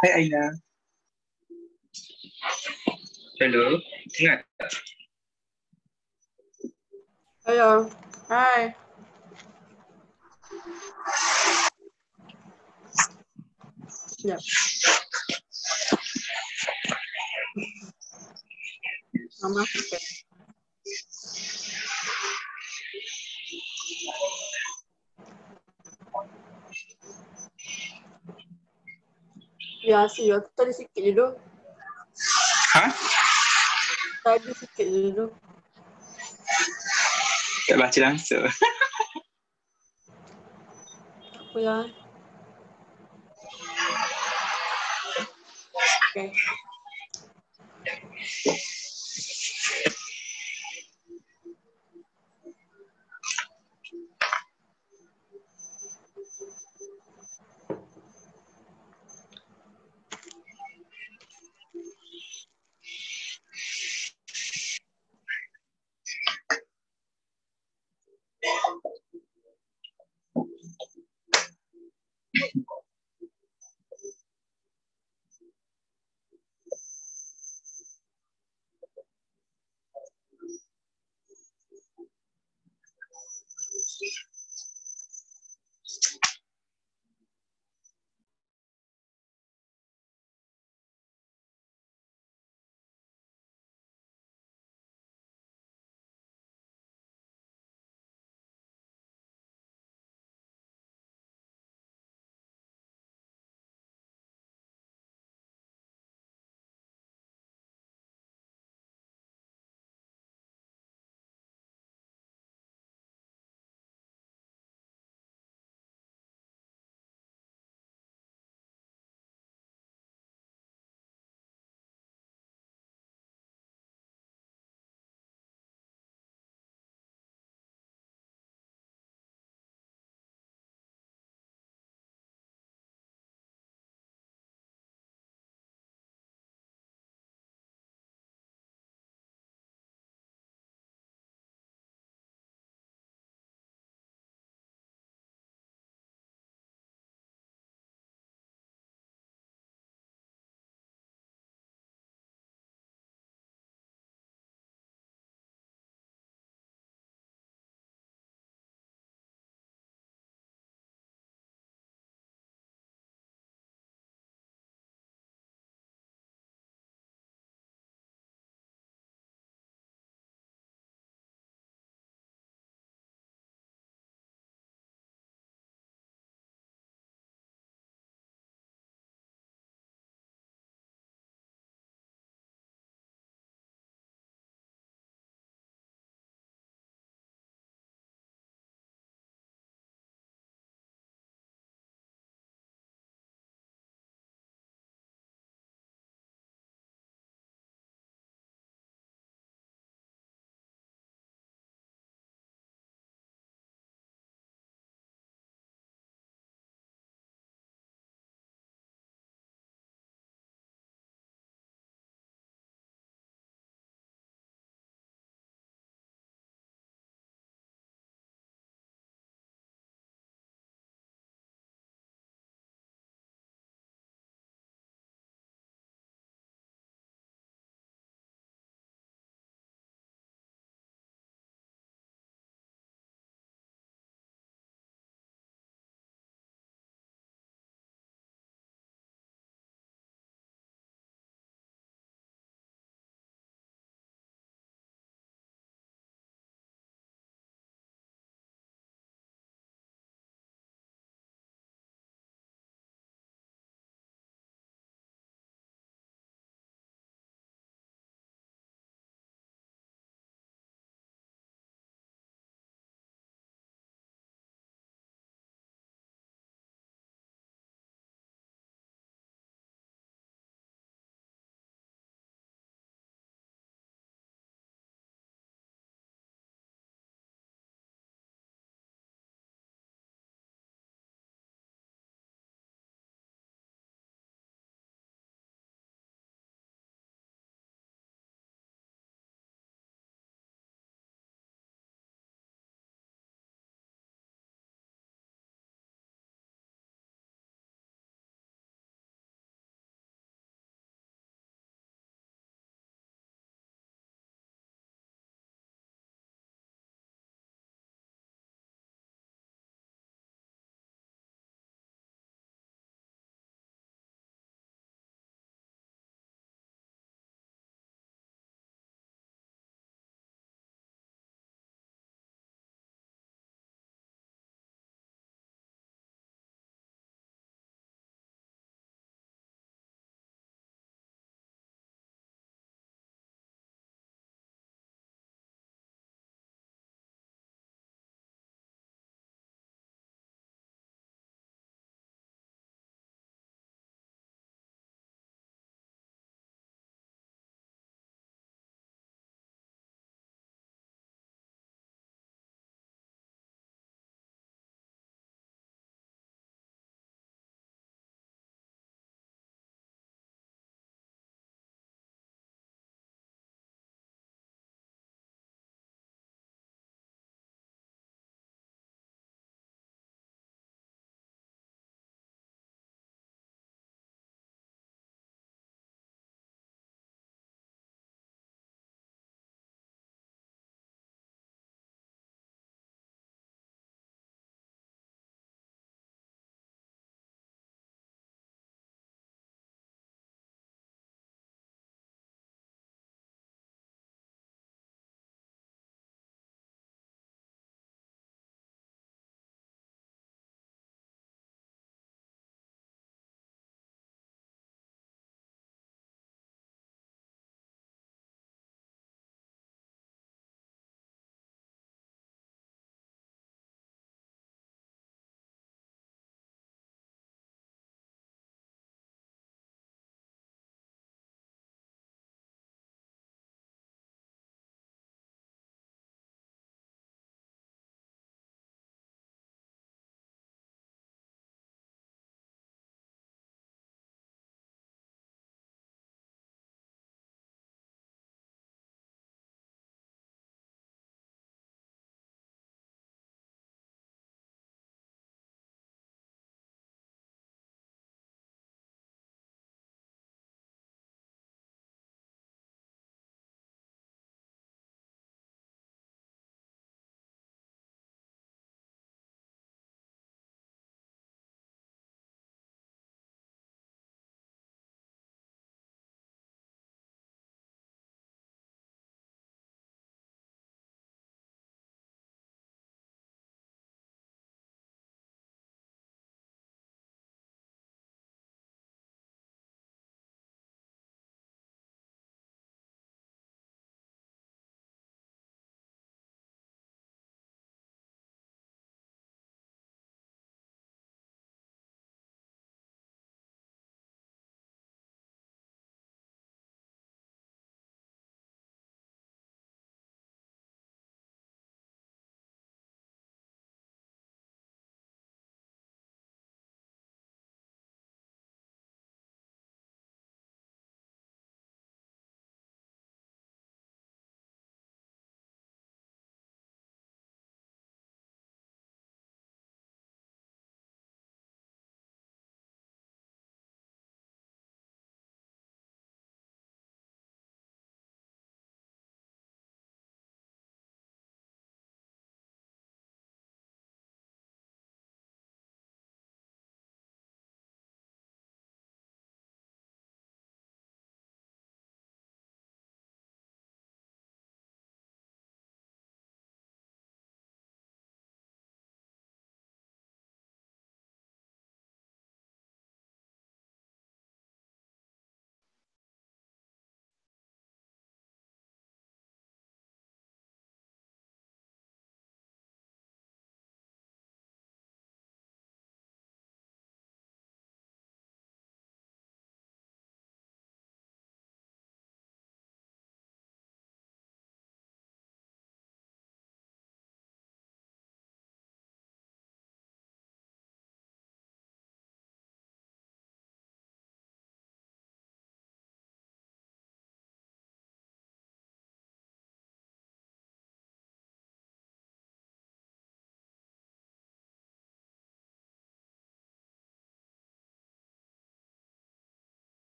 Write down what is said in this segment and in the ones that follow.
Hai Aina. Hello, ingat? Halo, hai. Ya. Mama sakit. Ya sih, ya. Tadi sikit dulu. Hah? Tadi sikit dulu. Tak baca langsung. Apa ya? Okay.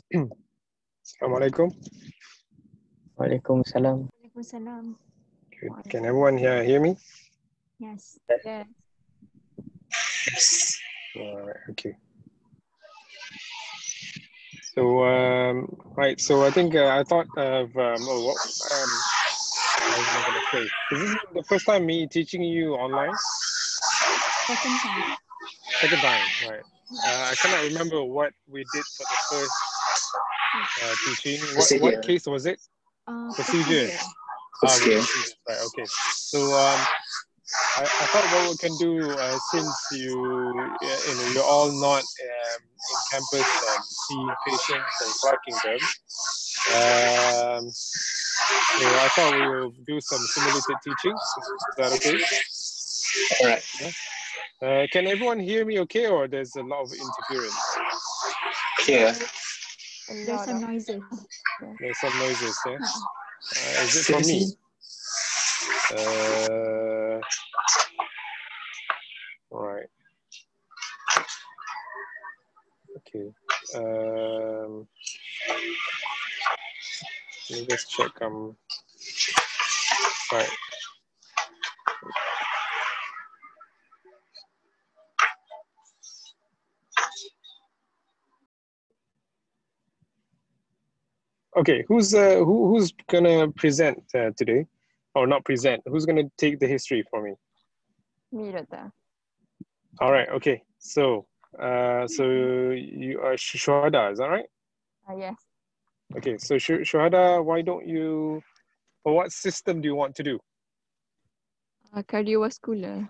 Assalamualaikum. Waalaikumsalam. Waalaikumsalam. Good. Can everyone hear me? Yes. Yes. Alright, okay. So, right. So I think I thought of what was I gonna say? Is this the first time me teaching you online? Second time. Second time, right? I cannot remember what we did for the first teaching. What case was it? Procedure. Procedure. Right. Okay. So I thought what we can do since you're all not in campus and seeing patients and tracking them. So I thought we will do some simulated teaching. Is that okay? All right. Yeah. Can everyone hear me okay, or there's a lot of interference? Here. There's some noises. There's some noises, yeah? Is it from me? All right. Okay. Let me just check. Right. Okay, who's gonna present today, or not present? Who's gonna take the history for me? Me, Doctor. All right. Okay. So you are Shuhada, is that right? Yes. Okay. So Shuhada, why don't you? Or what system do you want to do? Cardiovascular.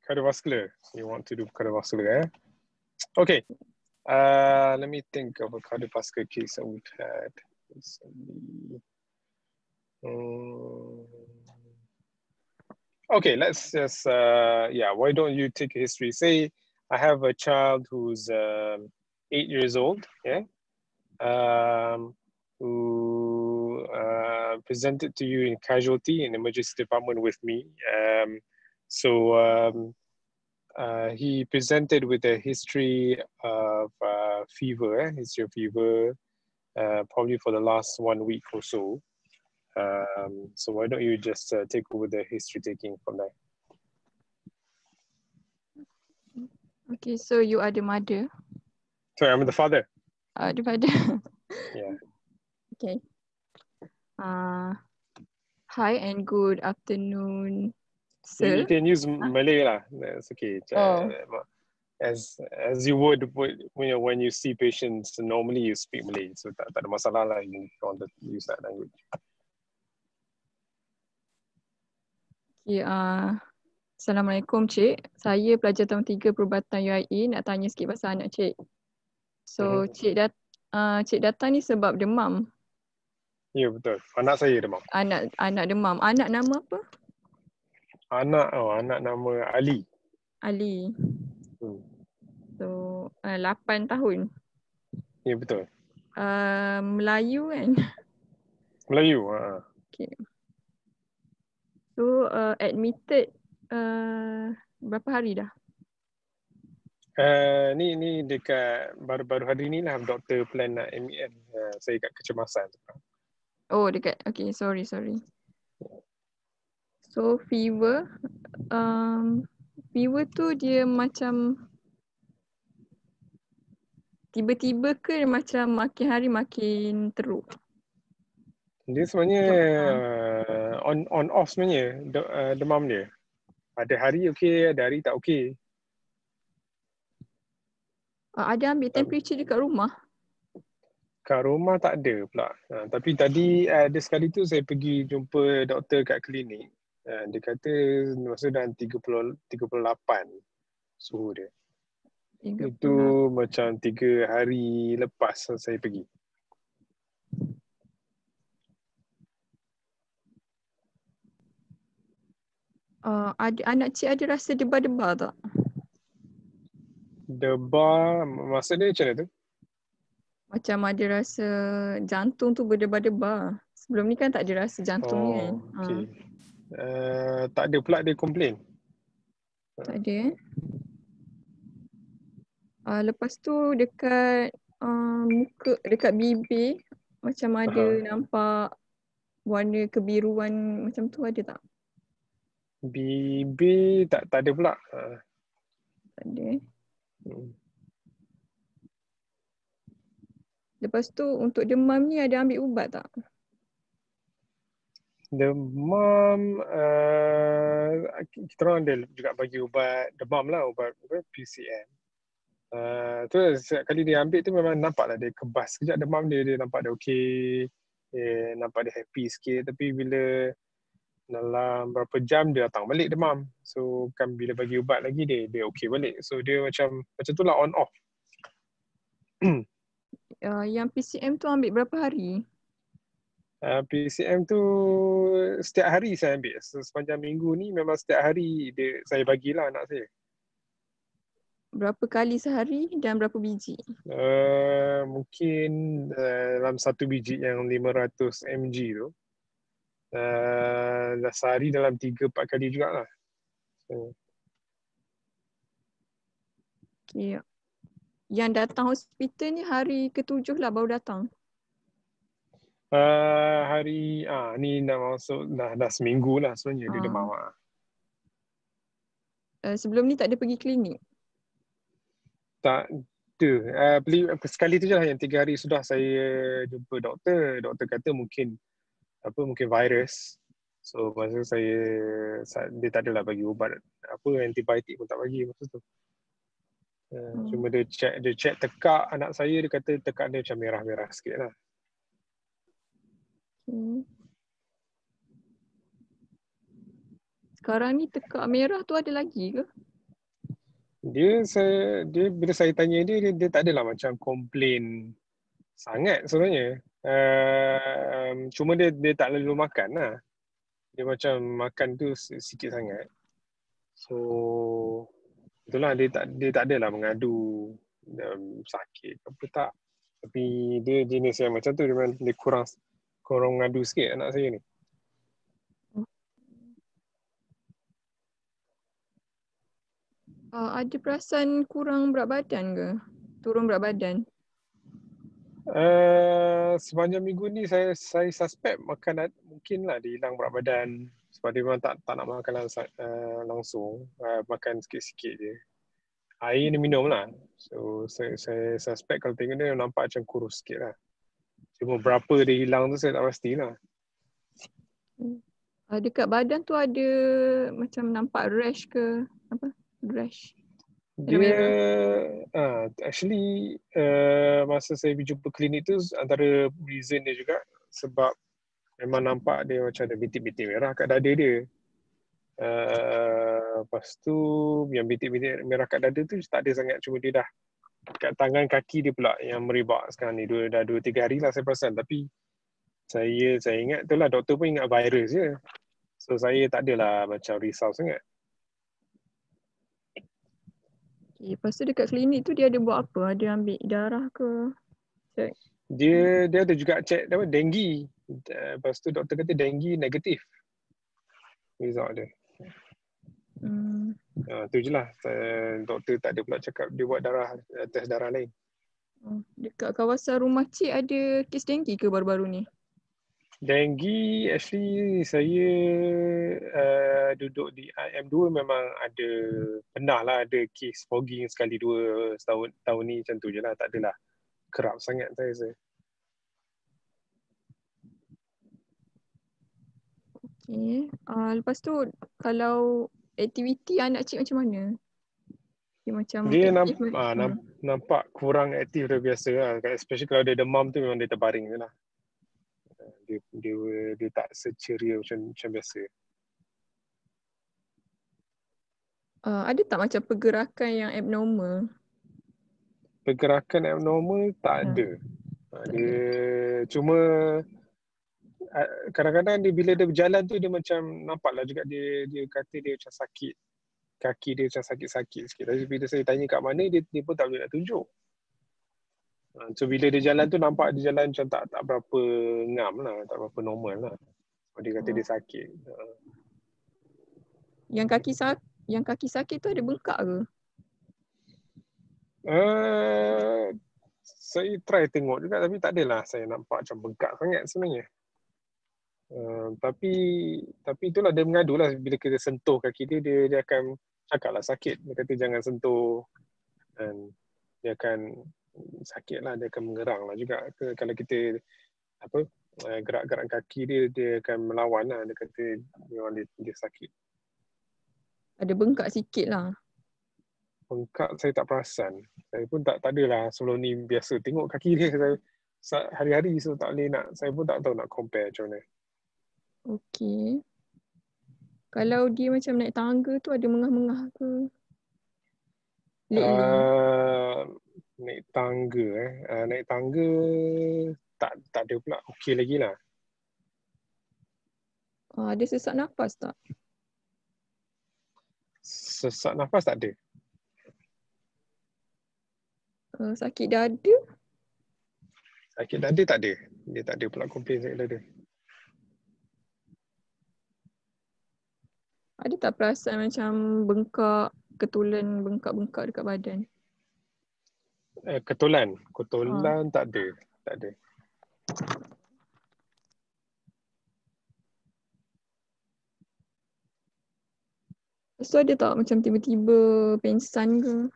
Cardiovascular. You want to do cardiovascular, eh? Okay. Let me think of a cardiovascular case that we've had recently. Okay, let's just, why don't you take a history? Say I have a child who's 8 years old, yeah, who presented to you in casualty in emergency department with me. He presented with a history of fever, probably for the last 1 week or so. So why don't you just take over the history taking from there? Okay, so you are the mother. Sorry, I'm the father. The father. Yeah. Okay. Hi and good afternoon, sir. You can use Malay lah. That's okay. As you would when you see patients, normally you speak Malay, so tak ada masalah lah. You want to use that language. Okay, Assalamualaikum, Cik. Saya pelajar tahun 3 perubatan UIA. Nak tanya sikit pasal anak Cik. So, Cik datang ni sebab demam. Ya, betul. Anak saya demam. Anak demam. Anak nama apa? Anak nama Ali. Ali. So, 8 tahun. Ya, betul. Melayu kan? Melayu. Okay. So, admitted berapa hari dah? Ni dekat baru hari ni lah doktor plan nak MEN. Saya kat kecemasan. Oh, dekat. Okay, sorry. So, fever. Fever tu dia macam tiba-tiba ke macam makin hari makin teruk? Dia sebenarnya on off sebenarnya demam dia. Ada hari okey, ada hari tak okey. Ada ambil temperature dekat rumah? Kat rumah tak ada pula. Tapi tadi ada sekali tu saya pergi jumpa doktor kat klinik. Dia kata masa dalam 38 suhu dia. 38. Itu macam 3 hari lepas saya pergi. Anak cik ada rasa debar-debar tak? Debar, maksudnya macam mana tu? Macam ada rasa jantung tu berdebar-debar. Sebelum ni kan tak ada rasa jantung ni kan? Okay. Tak ada pula dia komplain. Tak ada Lepas tu dekat muka dekat bibir macam ada nampak warna kebiruan macam tu, ada tak? Bibir tak ada pula. Tak ada. Lepas tu untuk demam ni ada ambil ubat tak? Demam, kita orang ada juga bagi ubat demam lah, ubat PCM. Tu setiap kali dia ambil tu memang nampak lah dia kebas. Sekejap demam dia nampak dia okey, nampak dia happy sikit. Tapi bila dalam berapa jam dia datang balik demam. So kan bila bagi ubat lagi dia okey balik. So dia macam tu lah, on off. Yang PCM tu ambil berapa hari? PCM tu setiap hari saya ambil. Sepanjang minggu ni memang setiap hari saya bagilah anak saya. Berapa kali sehari dan berapa biji? Mungkin dalam satu biji yang 500 mg tu, sehari dalam 3-4 kali jugalah. Okay. Yang datang hospital ni hari ke-7 lah baru datang? Ni dah masuk dah seminggu lah sebenarnya dia demam. Sebelum ni tak ada pergi klinik? Tak ada. Sekali tu je lah yang 3 hari sudah saya jumpa doktor. Doktor kata mungkin virus. So masa dia tak adalah bagi ubat antibiotik pun tak bagi masa tu. Cuma dia check tekak anak saya, dia kata tekak dia macam merah-merah sikit lah. Sekarang ni tekak merah tu ada lagi ke? Dia bila saya tanya dia tak adalah macam komplain sangat sebenarnya. Cuma dia tak lalu makan lah. Dia macam makan tu sikit sangat. So itulah dia tak adalah mengadu sakit apa tak. Tapi dia jenis yang macam tu, dia kurang mengadu sikit anak saya ni. Ada perasan kurang berat badan ke? Turun berat badan? Sepanjang minggu ni saya suspek mungkinlah dia hilang berat badan sebab dia memang tak nak makan langsung, makan sikit-sikit je. Air dia minum lah. So saya suspek kalau tengok dia nampak macam kurus sikit lah. Cuma berapa dia hilang tu saya tak pastilah. Dekat badan tu ada macam nampak rash ke? Apa? Rash? Dia actually masa saya pergi jumpa klinik tu, antara reason dia juga sebab memang nampak dia macam ada bintik-bintik merah kat dada dia. Lepas tu yang bintik-bintik merah kat dada tu tak ada sangat, cuma dia dah kat tangan kaki dia pula yang merebak sekarang ni. Dah 2-3 hari lah saya perasan. Tapi saya ingat tu lah, doktor pun ingat virus je. So saya tak adalah macam risau sangat. Lepas tu dekat klinik tu dia ada buat apa? Ada ambil darah ke? Check. Dia ada juga check denggi. Lepas tu doktor kata denggi negatif result dia. Tu je lah. Doktor tak ada pula cakap dia buat test darah lain. Dekat kawasan rumah cik ada kes denggi ke baru-baru ni? Denggi actually saya duduk di IM2 memang pernah lah ada kes fogging sekali dua tahun ni macam tu je lah. Tak adalah kerap sangat saya rasa. Okay. Lepas tu kalau aktiviti anak cik macam mana? Dia nampak kurang aktif dari biasa lah. Especially kalau dia demam tu memang dia terbaring je lah. Dia tak seceria macam biasa. Ada tak macam pergerakan yang abnormal? Pergerakan abnormal tak ada. Dia cuma kadang-kadang bila dia berjalan tu dia macam nampaklah juga dia kata dia macam sakit. Kaki dia macam sakit-sakit sikit. Tapi bila saya tanya kat mana dia pun tak boleh nak tunjuk. So bila dia jalan tu nampak dia jalan macam tak berapa ngam lah, tak berapa normal lah. Dia kata dia sakit. Yang kaki sakit tu ada bengkak ke? Saya try tengok juga tapi tak adalah saya nampak macam bengkak sangat sebenarnya. Tapi itulah dia mengadu lah bila kita sentuh kaki dia, dia akan cakap lah sakit. Dia kata jangan sentuh dan dia akan sakit lah, dia akan mengerang lah juga. Kalau kita gerak-gerak kaki dia akan melawan lah. Dia kata memang dia sakit. Ada bengkak sikit lah. Bengkak saya tak perasan. Saya pun tak adalah sebelum ni biasa tengok kaki dia. Saya hari-hari so tak boleh nak, saya pun tak tahu nak compare macam mana. Okey. Kalau dia macam naik tangga tu ada mengah-mengah ke? Lately. Naik tangga naik tangga tak ada pula. Okey lagi lah. Ada sesak nafas tak? Sesak nafas tak ada. Sakit dada? Sakit dada tak ada. Dia tak ada pula komplain sakit dada. Ada tak perasan macam bengkak, ketulan bengkak-bengkak dekat badan? Ketulan tak ada. Tak ada. So ada tak macam tiba-tiba pengsan ke?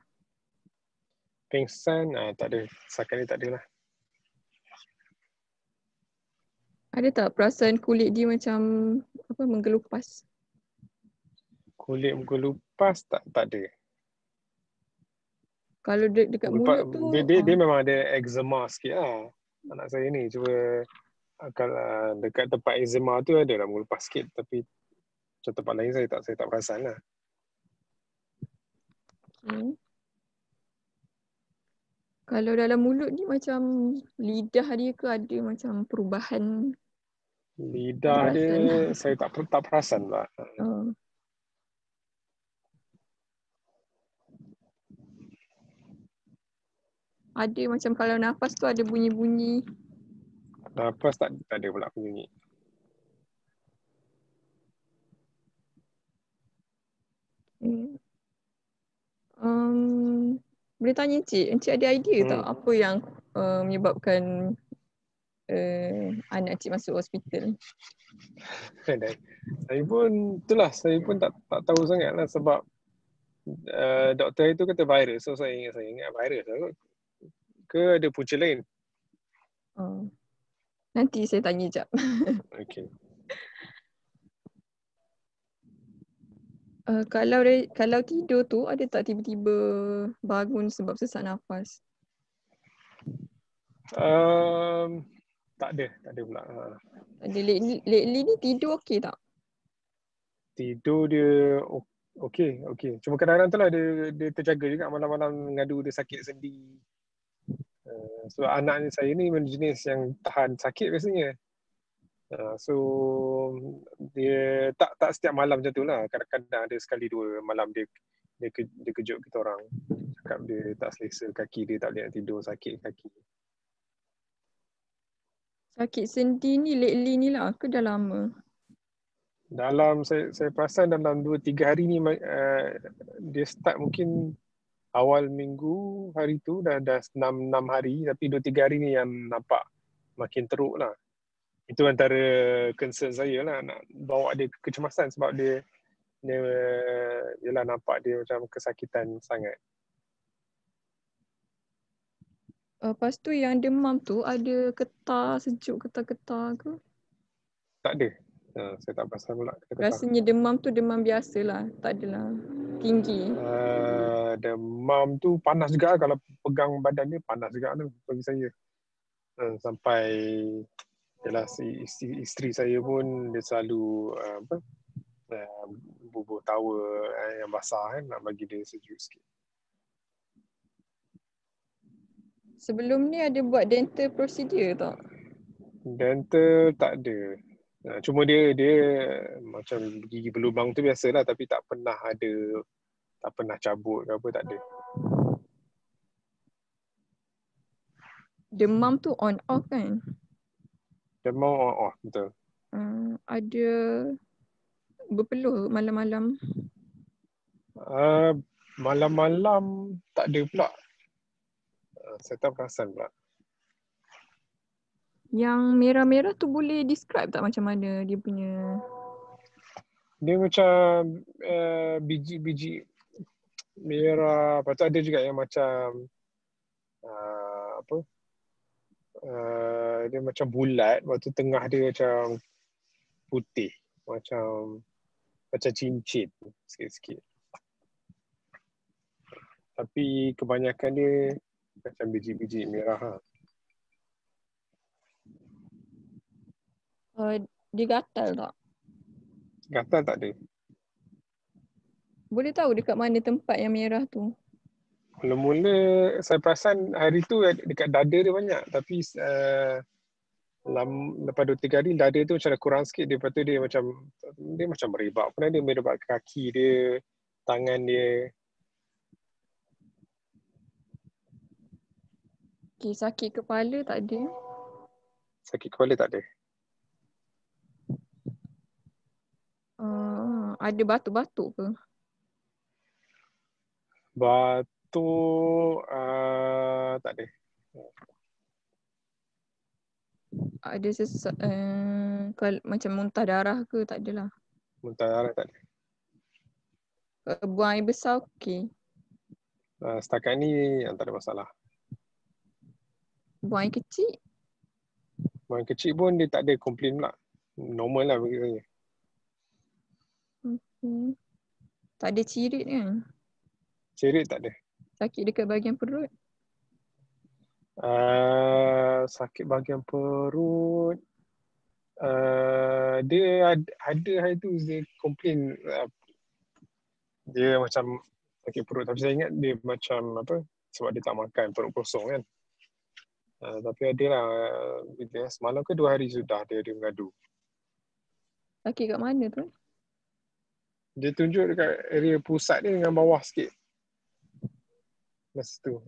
Pengsan tak ada. Setakat ni tak ada lah. Ada tak perasaan kulit dia macam menggelupas? Kulit menggelupas tak ada. Kalau dekat mulut tu Dia memang ada eczema sikit lah. Anak saya ni cuba kalau dekat tempat eczema tu ada lah menggelupas sikit, tapi macam tempat lain saya tak perasan lah. Okay. Kalau dalam mulut ni macam lidah dia ke ada macam perubahan? Lidah dia saya tak perasan pula. Ada macam kalau nafas tu ada bunyi-bunyi. Nafas tak ada pula bunyi. Boleh tanya Encik ada idea tak apa yang menyebabkan anak Encik masuk hospital? Saya pun tak tahu sangat lah sebab doktor itu kata virus, so saya ingat virus lah. Ke ada punca lain? Nanti saya tanya sekejap. Okay. Kalau tidur tu ada tak tiba-tiba bangun sebab sesak nafas? Tak ada pula. Ada lately ni tidur okey tak? Tidur dia okey. Cuma kadang-kadang tu lah dia terjaga juga malam-malam ngadu dia sakit sendi. So anak saya ni jenis yang tahan sakit biasanya. So dia tak setiap malam macam tu lah. Kadang-kadang ada sekali dua malam dia kejut kita orang. Cakap dia tak selesa kaki dia, tak boleh nak tidur, sakit kaki. Sakit sendi ni lately ni lah ke dah lama? Dalam saya perasan dalam 2-3 hari ni dia start mungkin awal minggu hari tu dah 6 hari, tapi 2-3 hari ni yang nampak makin teruk lah. Itu antara concern saya lah, nak bawa dia kecemasan sebab dia nampak dia macam kesakitan sangat. Lepas tu yang demam tu ada getah sejuk, getah-getah ke? Tak ada. Saya tak perasan pula. Rasanya demam tu demam biasa lah, tak adalah tinggi. Demam tu panas juga, kalau pegang badan dia panas juga tu bagi saya. Sampai yalah, isteri saya pun dia selalu bubuh towel yang basah kan, nak bagi dia sejuk sikit. Sebelum ni ada buat dental procedure tak? Dental tak ada. Cuma dia macam gigi berlubang tu biasalah, tapi tak pernah cabut ke apa, tak ada. Demam tu on off kan? Demam on off, betul. Ada berpeluh malam-malam? Malam-malam tak ada pula. Saya tak perasan pula. Yang merah-merah tu boleh describe tak macam mana dia punya? Dia macam biji-biji merah. Lepas tu ada juga yang macam apa? Dia macam bulat. Lepas tu tengah dia macam putih. Macam cincin sikit-sikit. Tapi kebanyakan dia macam biji-biji merah. Dia gatal tak? Gatal tak ada. Boleh tahu dekat mana tempat yang merah tu? Mula-mula saya perasan hari tu dekat dada dia banyak. Tapi lepas 2-3 hari dada tu macam dah kurang sikit. Lepas tu dia macam merebak. Pernah dia merebak kaki dia, tangan dia. Okay, sakit kepala tak ada? Sakit kepala tak ada. Ada batuk-batuk ke? Batuk tak ada. Ada sesak, macam muntah darah ke? Tak adalah. Muntah darah tak ada. Buang air besar okey. Setakat ni tak ada masalah. Buang air kecil? Buang air kecil pun dia tak ada komplain pula. Normal lah bagi saya. Okay. Tak ada cirit kan? Cerit tak ada. Sakit dekat bahagian perut? Sakit bahagian perut. Dia ada hari tu dia komplain dia macam sakit perut. Tapi saya ingat dia macam apa, sebab dia tak makan, perut kosong kan. Tapi adalah semalam ke 2 hari sudah dia mengadu. Sakit kat mana tu? Dia tunjuk dekat area pusat dia dengan bawah sikit. Masa tu.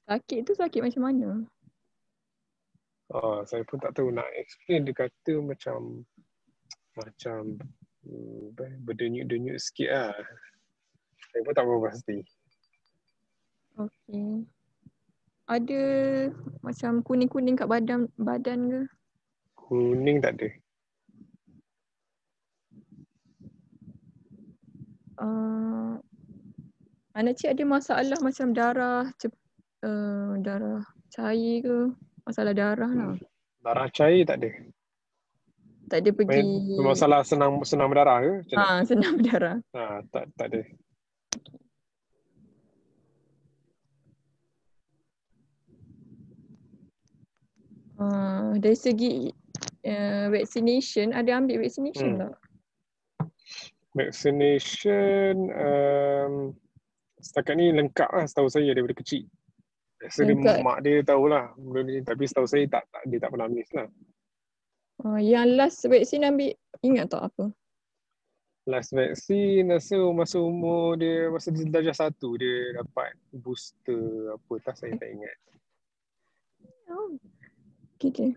Sakit tu sakit macam mana? Saya pun tak tahu nak explain. Dia kata macam berdenyut-denyut sikit lah. Saya pun tak berapa pasti. Okay. Ada macam kuning-kuning kat badan ke? Kuning tak ada. Anak cik ada masalah macam darah cair ke? Masalah darah lah. Darah cair tak ada. Tak ada pergi. Masalah senang berdarah ke? Macam mana? Senang berdarah. Tak ada. Dari segi vaccination, ada ambil vaccination tak? Vaccination setakat ni lengkap lah setahu saya daripada kecil. Biasa mak dia tahulah benda ni, tapi setahu saya dia tak pernah miss lah. Yang last vaksin ambil, ingat tak apa? Last vaksin masa umur dia, masa dia darjah 1 dia dapat booster apa tak, saya tak ingat. Okay.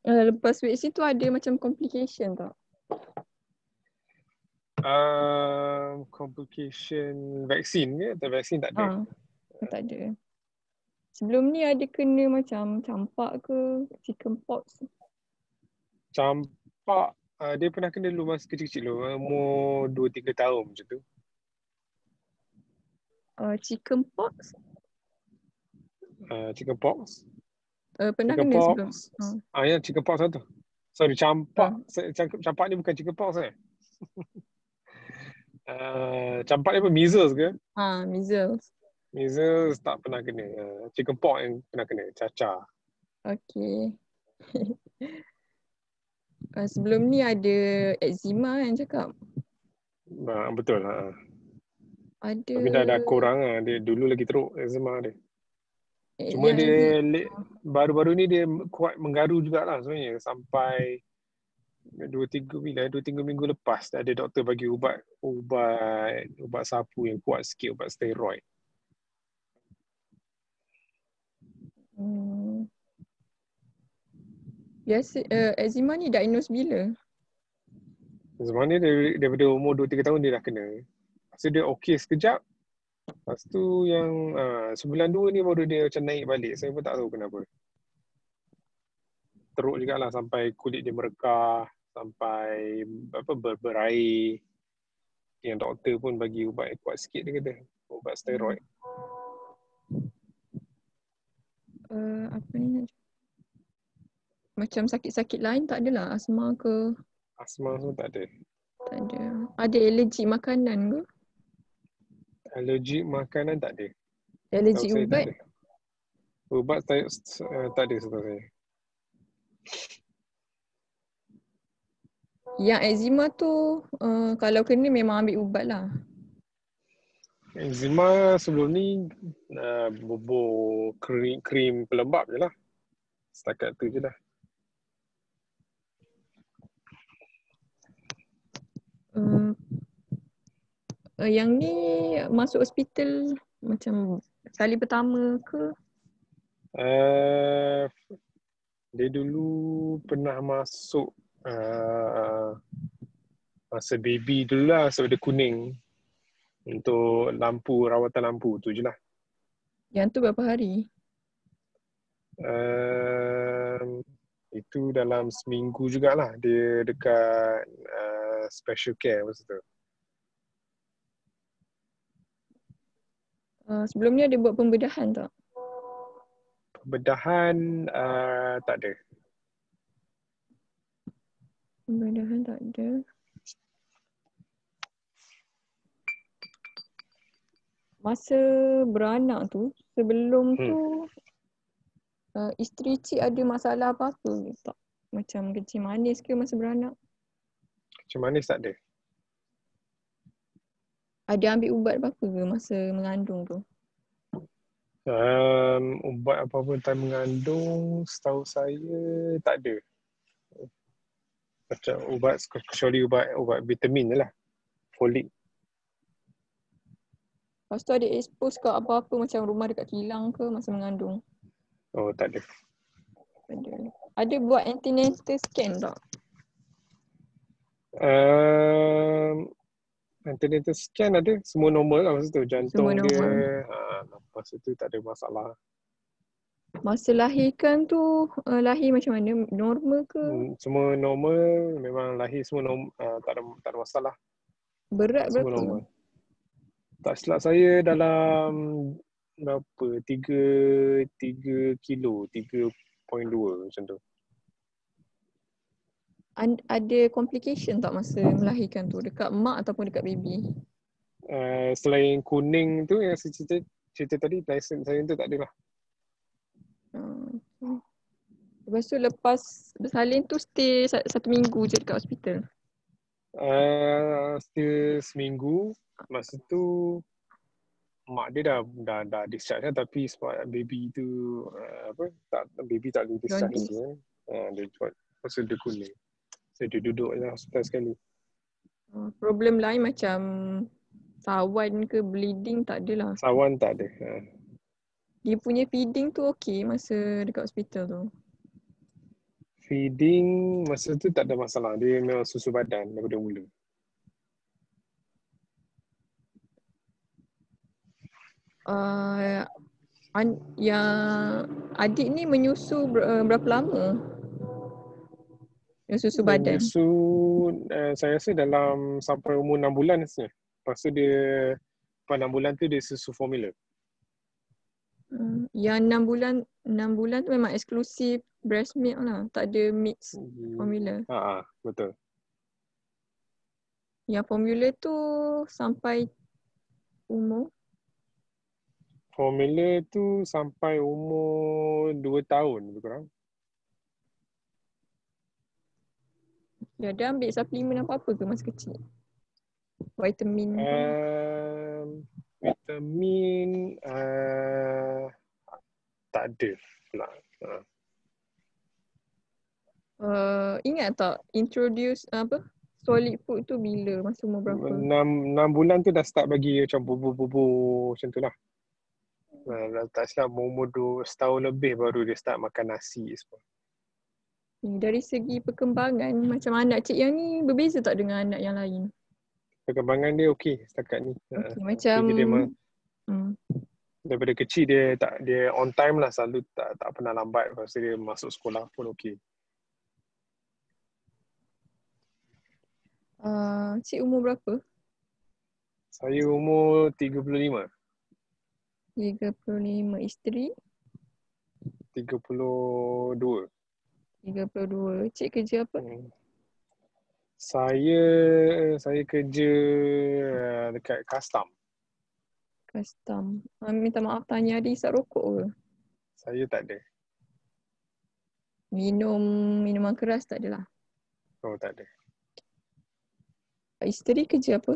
Lepas vaksin tu ada macam complication tak? Complication vaksin ke atau vaksin tak ada? Tak ada. Sebelum ni ada kena macam campak ke, chicken pox? Campak, dia pernah kena dulu masa kecil-kecil dulu, umur 2-3 tahun macam tu. Chicken pox? Chicken pox? Pernah chicken kena pox. sebelum? Ya, chicken pox satu. Sorry, campak. Campak ni bukan chicken pox kan? Campak ni apa? Measles ke? Measles. Measles tak pernah kena. Chicken pox yang pernah kena, cacar. Okay. Sebelum ni ada eczema kan cakap? Betul. Ada. Tapi dah kurang lah. Dia dulu lagi teruk eczema dia. Cuma dia baru-baru ni dia kuat menggaru jugalah sebenarnya. Sampai 2-3 minggu lepas ada doktor bagi ubat sapu yang kuat sikit, ubat steroid. Biasa eczema ni diagnose bila? Eczema ni daripada umur 2-3 tahun dia dah kena. Lepas tu dia okey sekejap. Lepas tu yang sebulan 2 ni baru dia macam naik balik. Saya pun tak tahu kenapa. teruk jugalah sampai kulit dia merekah, sampai berair. Yang doktor pun bagi ubat kuat sikit, dia kata ubat steroid. Apa ni? Macam sakit-sakit lain tak adalah, asma ke? Asma semua tak ada. Tak ada. Ada alergi makanan ke? Alergi makanan tak ada. Alergi Tahu saya tak ubat? ada. Ubat tak ada setahu saya. Yang eczema tu kalau kena memang ambil ubat lah. Eczema sebelum ni bubur krim pelembap je lah. Setakat tu je lah. Yang ni masuk hospital macam kali pertama ke? Dia dulu pernah masuk masa baby dulu lah, sebab dia kuning. Untuk rawatan lampu tu je lah. Yang tu berapa hari? Itu dalam seminggu jugalah. Dia dekat special care masa tu. Sebelum ni ada buat pembedahan tak? Pembedahan tak ada. Pembedahan tak ada. Masa beranak tu, sebelum tu isteri cik ada masalah apa-apa ke tak? Macam kencing manis ke masa beranak? Kencing manis tak ada. Ada ambil ubat apa-apa ke masa mengandung tu? Ubat apa-apa time mengandung, setahu saya tak ada. Macam ubat, kecuali ubat vitamin je lah. Folik. Lepas tu ada expose ke apa-apa macam rumah dekat kilang ke masa mengandung? Oh, tak ada. Ada buat antenatal scan tak? Antenatal scan ada, semua normal lah masa tu. Jantung Semua dia, normal. masa tu tak ada masalah. Masa lahirkan tu, lahir macam mana? Normal ke? Semua normal, memang lahir semua normal, tak ada masalah. Berat Semua berapa? normal. Tak silap saya dalam berapa? 3 kilo, 3.2 macam tu. Ada complication tak masa melahirkan tu? Dekat mak ataupun dekat baby? Selain kuning tu yang saya cerita tadi, saya tu tak ada lah. Okay. Lepas tu lepas bersalin tu stay 1 minggu je dekat hospital? Still seminggu. Masa tu mak dia dah discharge lah, tapi sebab baby tu baby tak boleh discharge lagi. Dia buat masa dia kuning. So dia duduk je hospital sekali. Problem lain macam sawan ke bleeding tak adalah? Sawan tak ada. Dia punya feeding tu okey masa dekat hospital tu? Feeding masa tu tak ada masalah. Dia memang susu badan daripada mula. Yang adik ni menyusu berapa lama? Yang susu badan? Menyusu, saya rasa dalam sampai umur 6 bulan rasanya. Lepas tu dia, lepas 6 bulan tu dia susu formula. Yang 6 bulan tu memang eksklusif breast milk lah. Tak ada mix formula. Betul. Yang formula tu sampai umur? Formula tu sampai umur 2 tahun lebih kurang. Ya, dia ambil suplemen apa-apa ke masa kecil? Vitamin ke? Vitamin tak ada pula. Ingat tak introduce solid food tu bila? Masa umur berapa? 6 bulan tu dah start bagi macam bubur-bubur macam tu lah. Tak silap umur 2 setahun lebih baru dia start makan nasi semua. Dari segi perkembangan, macam anak cik yang ni berbeza tak dengan anak yang lain? Perkembangan dia okey setakat ni. Okay, macam dia daripada kecil dia on time lah, selalu tak pernah lambat. Lepas tu dia masuk sekolah pun okey. Cik umur berapa? Saya umur 35. 35. Isteri? 32. 32. Cik kerja apa? Saya kerja dekat custom. Custom. Minta maaf tanya, ada isap rokok ke? Saya tak ada. Minuman keras tak adalah. Oh, tak ada. Isteri kerja apa?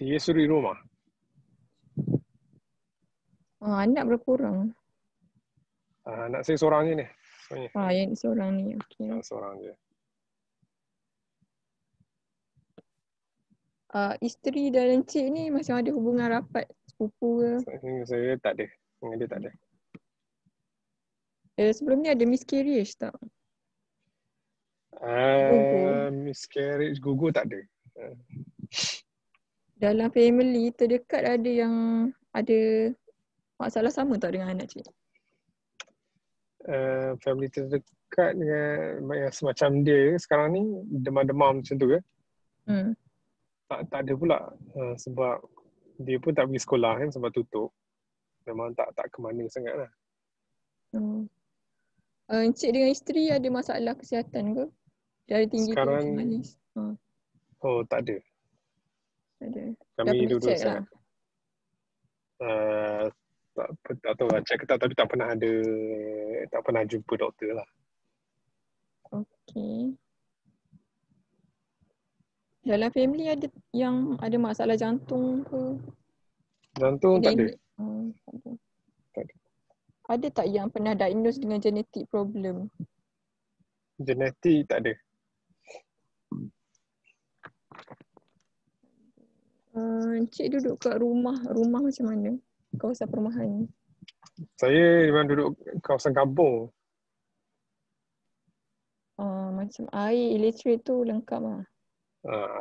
Dia suri rumah. Anak berapa orang? Anak saya seorang je ni. Sebenarnya. Yang seorang ni. Okay. Seorang je. Isteri dan cik ni macam ada hubungan rapat, sepupu ke? Saya tak ada. Dengan dia tak ada. Sebelum ni ada miscarriage tak? Gugur. Miscarriage, gugur tak ada. Dalam family terdekat ada yang ada masalah sama tak dengan anak cik? Family terdekat dengan yang semacam dia sekarang ni, demam-demam macam tu ke? Tak ada pula. Sebab dia pun tak pergi sekolah kan sebab tutup. Memang tak ke mana sangat lah. Encik dengan isteri ada masalah kesihatan ke? Darah tinggi Sekarang, tu manis? Oh, tak ada. Tak ada. Dah Kami pergi dua-dua check sangat. lah? Tak tahu lah check ke tak, tapi tak pernah jumpa doktor lah. Okay. Dalam family ada yang ada masalah jantung ke? Jantung tak ada. Tak ada. Ada tak yang pernah diagnose dengan genetic problem? Genetik tak ada. Encik duduk kat rumah macam mana? Kawasan perumahan? Saya memang duduk kawasan kampung. Macam air, elektrik tu lengkap lah.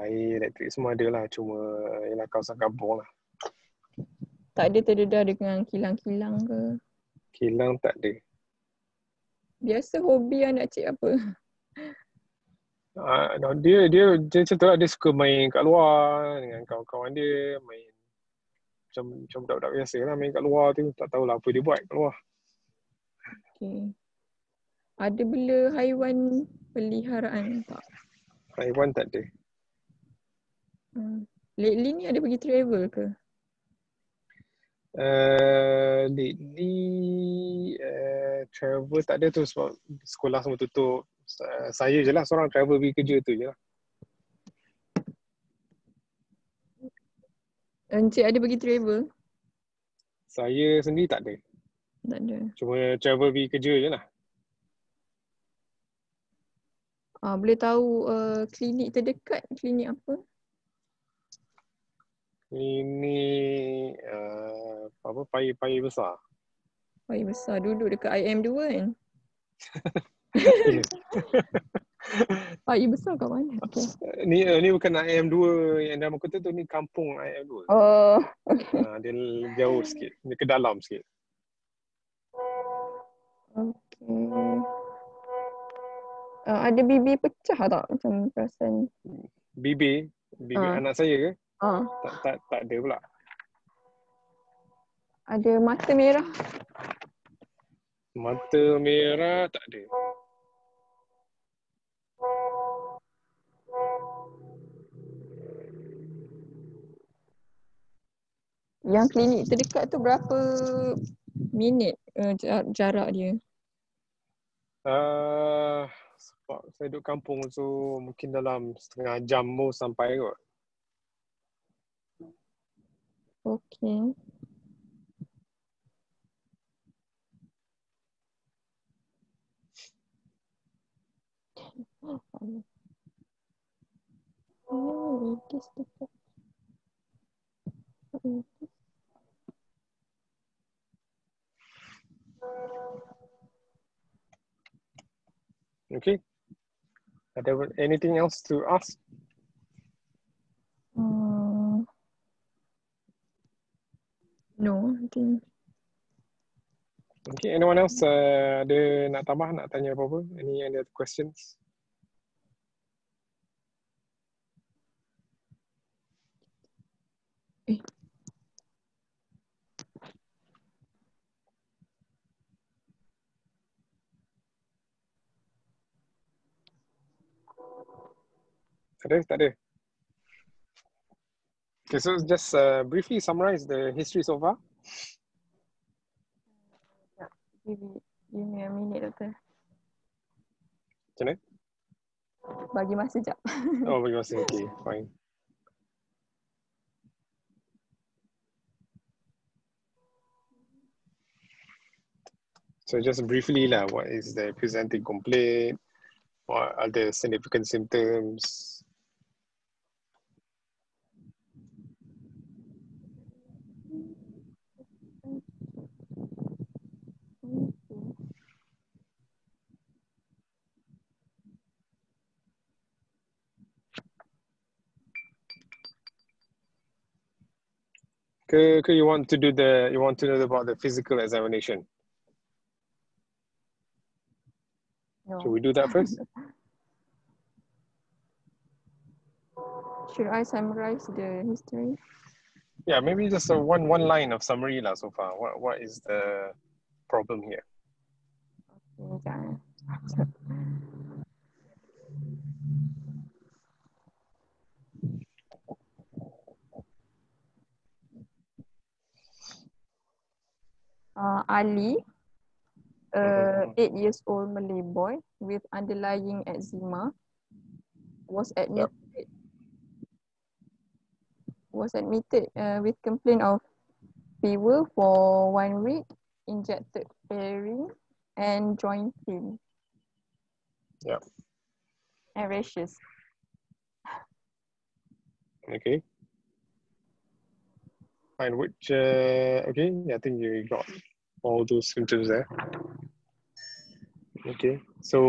Air, elektrik semua ada lah. Cuma ialah kawasan kampung lah. Tak ada terdedah dengan kilang-kilang ke? Kilang tak ada. Biasa hobi anak cik apa? Dia macam tu lah. Dia suka main kat luar dengan kawan-kawan dia. Main macam budak-budak biasa lah main kat luar tu. Tak tahulah apa dia buat kat luar. Okay. Ada bela haiwan peliharaan tak? Haiwan tak ada. Lately ni ada pergi travel ke? Lately travel tak ada tu sebab sekolah semua tutup. Saya je lah seorang travel pergi kerja tu je lah. Encik ada pergi travel? Saya sendiri tak ada. Tak ada. Cuma travel pergi kerja je lah. Boleh tahu klinik terdekat, klinik apa? Ini payir besar. Payir besar, duduk dekat IM2 kan? Payir besar kat mana? Okay. Ni bukan IM2 yang dalam kota tu, ni kampung IM2. Oh. Dia jauh sikit. Dia ke dalam sikit. Okay. Ada bibi pecah tak? Macam perasan. Bibir anak saya ke? Tak ada pula. Ada mata merah? Mata merah tak ada. Yang klinik terdekat tu berapa minit jarak dia? Sebab saya duduk kampung, so mungkin dalam setengah jam pun sampai kot. Okay. Okay. Ada anything else to ask? No, I think. Okay, anyone else ada nak tambah, nak tanya apa-apa? Any other questions? Tak ada. Okay, so just briefly summarize the history so far. Give me a minute, doktor. Macam mana? Bagi masa sekejap. Oh, bagi masa. Okay, fine. So just briefly lah, what is the presenting complaint? What are the significant symptoms? You want to know about the physical examination? No. Should we do that first? Should I summarize the history? Yeah, maybe just a one line of summary lah so far. What is the problem here? Okay, Ali, 8 years old Malay boy with underlying eczema, was admitted with complaint of fever for 1 week, injected heparin and joint pain. Yeah. And rashes. Okay. Fine. Okay, I think you got all those symptoms there. Okay. So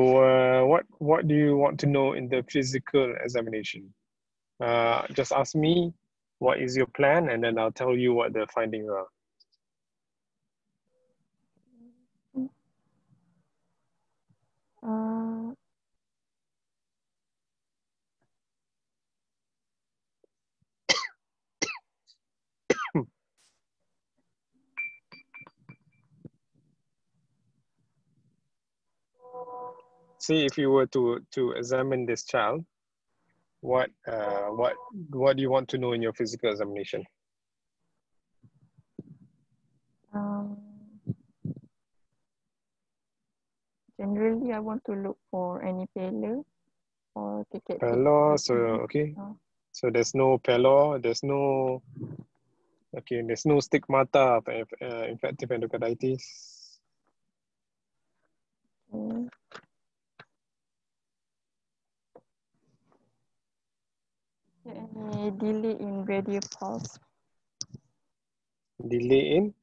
what do you want to know in the physical examination? Just ask me what is your plan, and then I'll tell you what the findings are. See, if you were to examine this child, what do you want to know in your physical examination? Generally, I want to look for any pallor or ticket. Pallor, so okay. So there's no pallor, there's no stigmata of infective endocarditis. Any delay in radial pulse? Delay in?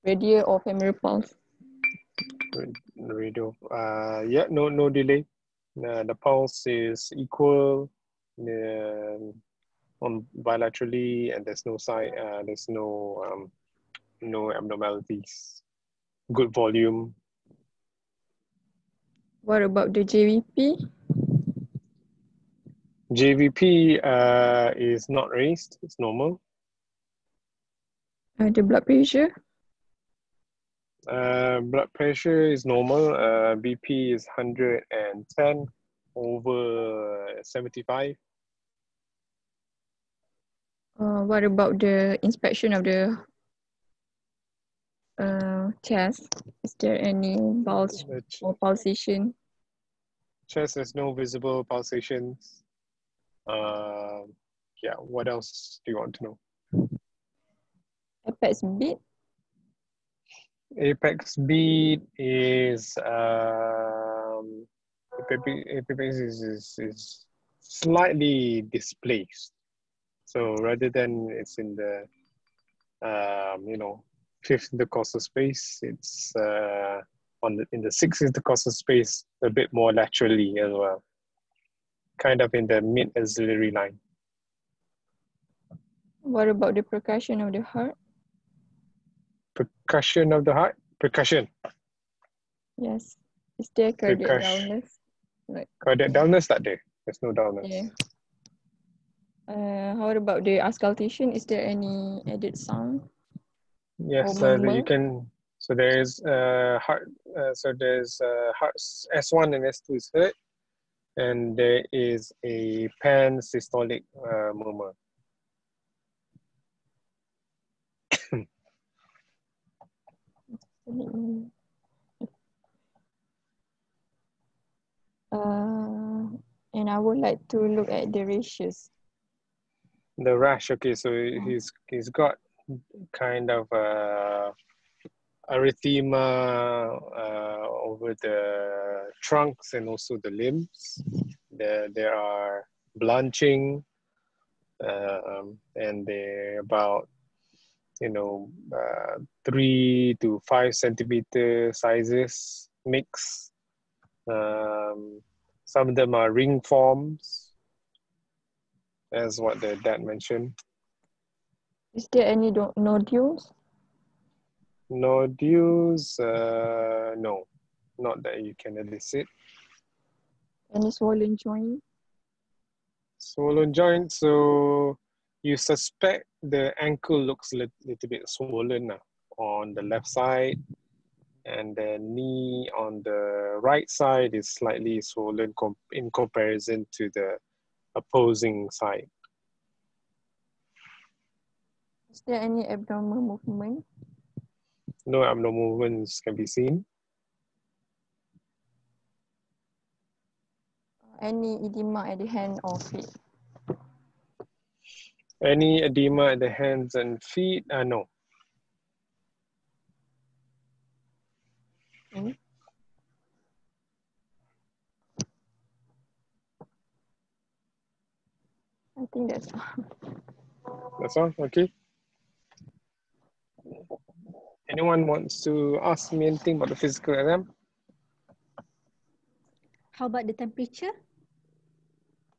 Radial or femoral pulse? Radio. Yeah, no delay. The pulse is equal on bilaterally, and there's no sign. There's no abnormalities. Good volume. What about the JVP? JVP is not raised. It's normal. The blood pressure? Blood pressure is normal. BP is 110 over 75. What about the inspection of the chest? Is there any pulse or pulsation? Chest has no visible pulsations. Yeah, what else do you want to know? Apex beat? Apex beat is apex is slightly displaced. So rather than it's in the fifth intercostal space, it's in the sixth intercostal space a bit more laterally as well, kind of in the mid axillary line. What about the percussion of the heart? Percussion of the heart? Percussion. Yes. Is there cardiac dullness? Cardiac dullness tak ada. There's no dullness. Yeah. How about the auscultation? Is there any added sound? Yes, you can. So there's heart. So there's heart S1 and S2 is heard. and there is a pan-systolic murmur. And I would like to look at the ratios. The rash, okay, so he's got kind of erythema over the trunks and also the limbs. There are blanching, and they're about 3 to 5 centimeter sizes mix. Some of them are ring forms, as what the dad mentioned. Is there any nodules? Nodules, no, not that you can elicit. Any swollen joint? Swollen joint, so you suspect the ankle looks a little bit swollen on the left side, and the knee on the right side is slightly swollen in comparison to the opposing side. Is there any abnormal movement? No abnormal movements can be seen. Any edema at the hand or feet? Any edema at the hands and feet? No. Okay. I think that's all. That's all? Okay. Anyone wants to ask me anything about the physical exam? How about the temperature?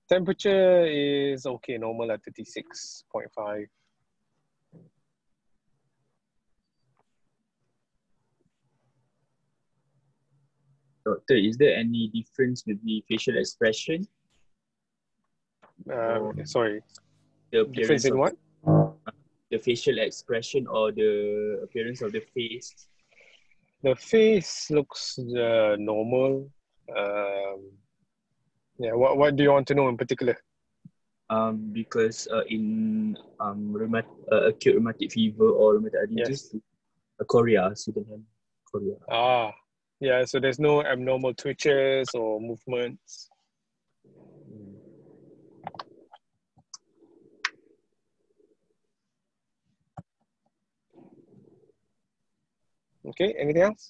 Temperature is okay, normal at 36.5. Doctor, is there any difference with the facial expression? Sorry, The difference appearance in of what? the facial expression or the appearance of the face? The face looks normal. Yeah, what do you want to know in particular? Because in acute rheumatic fever or rheumatoid arthritis, Yes. chorea, so they have chorea. Yeah, so there's no abnormal twitches or movements. Okay, anything else?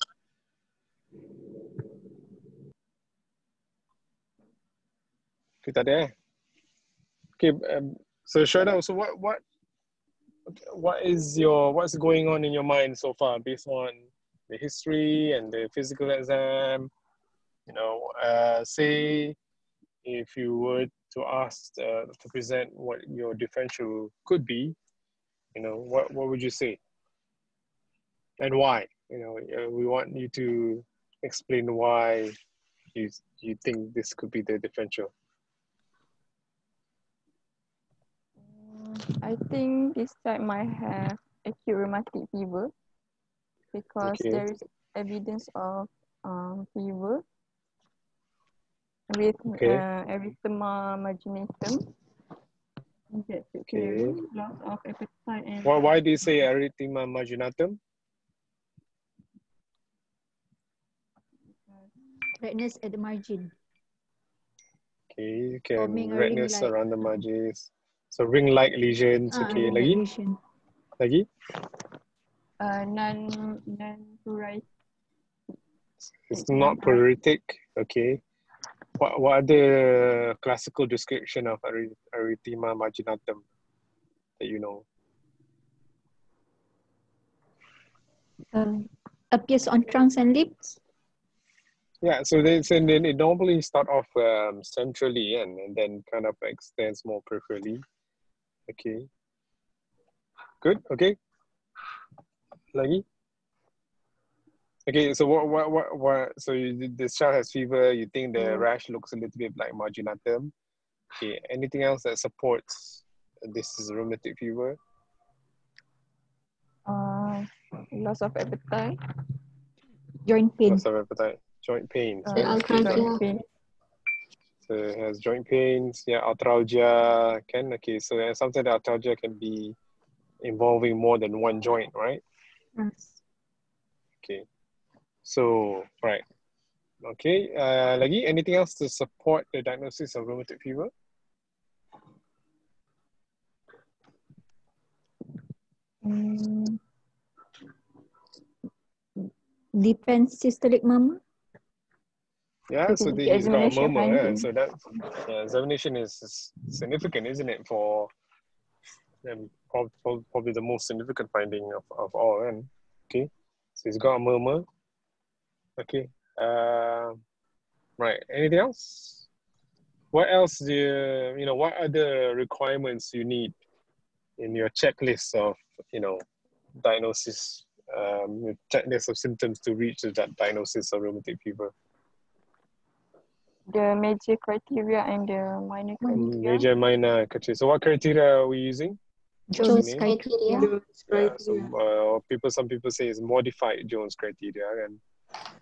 Kita ada. Okay, so Shona, so what's going on in your mind so far based on the history and the physical exam? Say if you were to ask to present what your differential could be, what would you say? And why? We want you to explain why you think this could be the differential. I think this type might have acute rheumatic fever because there is evidence of fever with erythema marginatum, injected clearing, loss of appetite, and why do you say erythema marginatum? Redness at the margin. Okay, you can Forming a redness ring-like. around the margins. So ring-like lesions. Okay, Ring-like lagi? lesion. Lagi? non-pruritic. It's not pruritic. Okay. What are the classical description of erythema marginatum that you know? Appears on trunks and lips. Yeah, so it normally start off centrally and then kind of extends more peripherally. Okay. Good. Okay. Lagi? Okay. So what? So this child has fever. You think the rash looks a little bit like marginatum. Okay. Anything else that supports this is rheumatic fever? Loss of appetite. Joint pain. Loss of appetite. Joint pain. Joint pain. So it has joint pains, yeah, arthralgia, can, okay. So sometimes the arthralgia can be involving more than one joint, right? Yes. Okay. So, right. Okay, lagi anything else to support the diagnosis of rheumatoid fever? Depends systolic murmur. Yeah, so Physical he's got a examination murmur, yeah. finding. So that examination is significant, isn't it, for probably the most significant finding of all, and okay. So he's got a murmur. Okay. Right. Anything else? What else do you, what are the requirements you need in your checklist of, diagnosis, checklist of symptoms to reach that diagnosis of rheumatoid fever? The major criteria and the minor criteria. Major, minor criteria. So what criteria are we using? Jones What's the name? criteria. Yeah, so some people say it's modified Jones criteria, and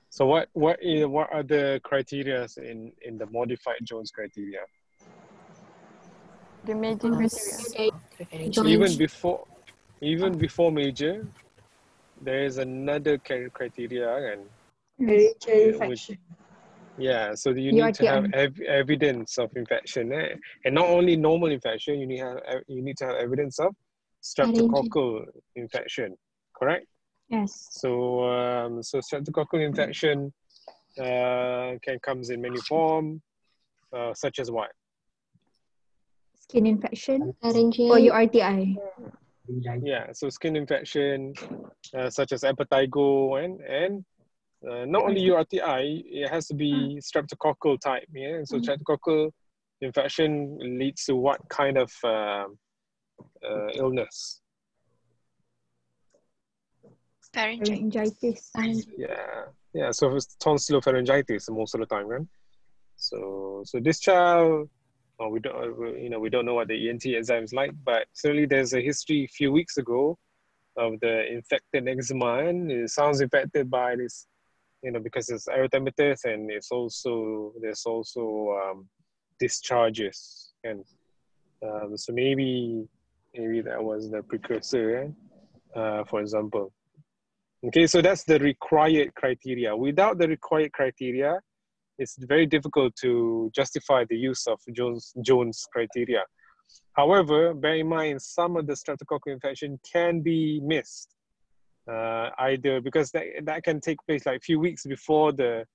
so what are the criteria in the modified Jones criteria? The major criteria. Even before major, there is another criteria, and so you need to have evidence of infection, and not only normal infection. You need to have evidence of streptococcal infection, correct? Yes. So streptococcal infection comes in many forms, such as what? Skin infection or URTI. Yeah, so skin infection, such as impetigo, and not only URTI, it has to be streptococcal type. Yeah, so streptococcal infection leads to what kind of illness? Pharyngitis. Yeah. So it's tonsillopharyngitis most of the time, right? So this child, we don't know what the ENT enzyme is like, but certainly there's a history a few weeks ago of the infected eczema, and it sounds infected by this, because it's erythematous, and there's also discharges, and so maybe that was the precursor, for example. Okay, so that's the required criteria. Without the required criteria, it's very difficult to justify the use of Jones criteria. However, bear in mind, some of the streptococcal infection can be missed, either because that can take place like a few weeks before the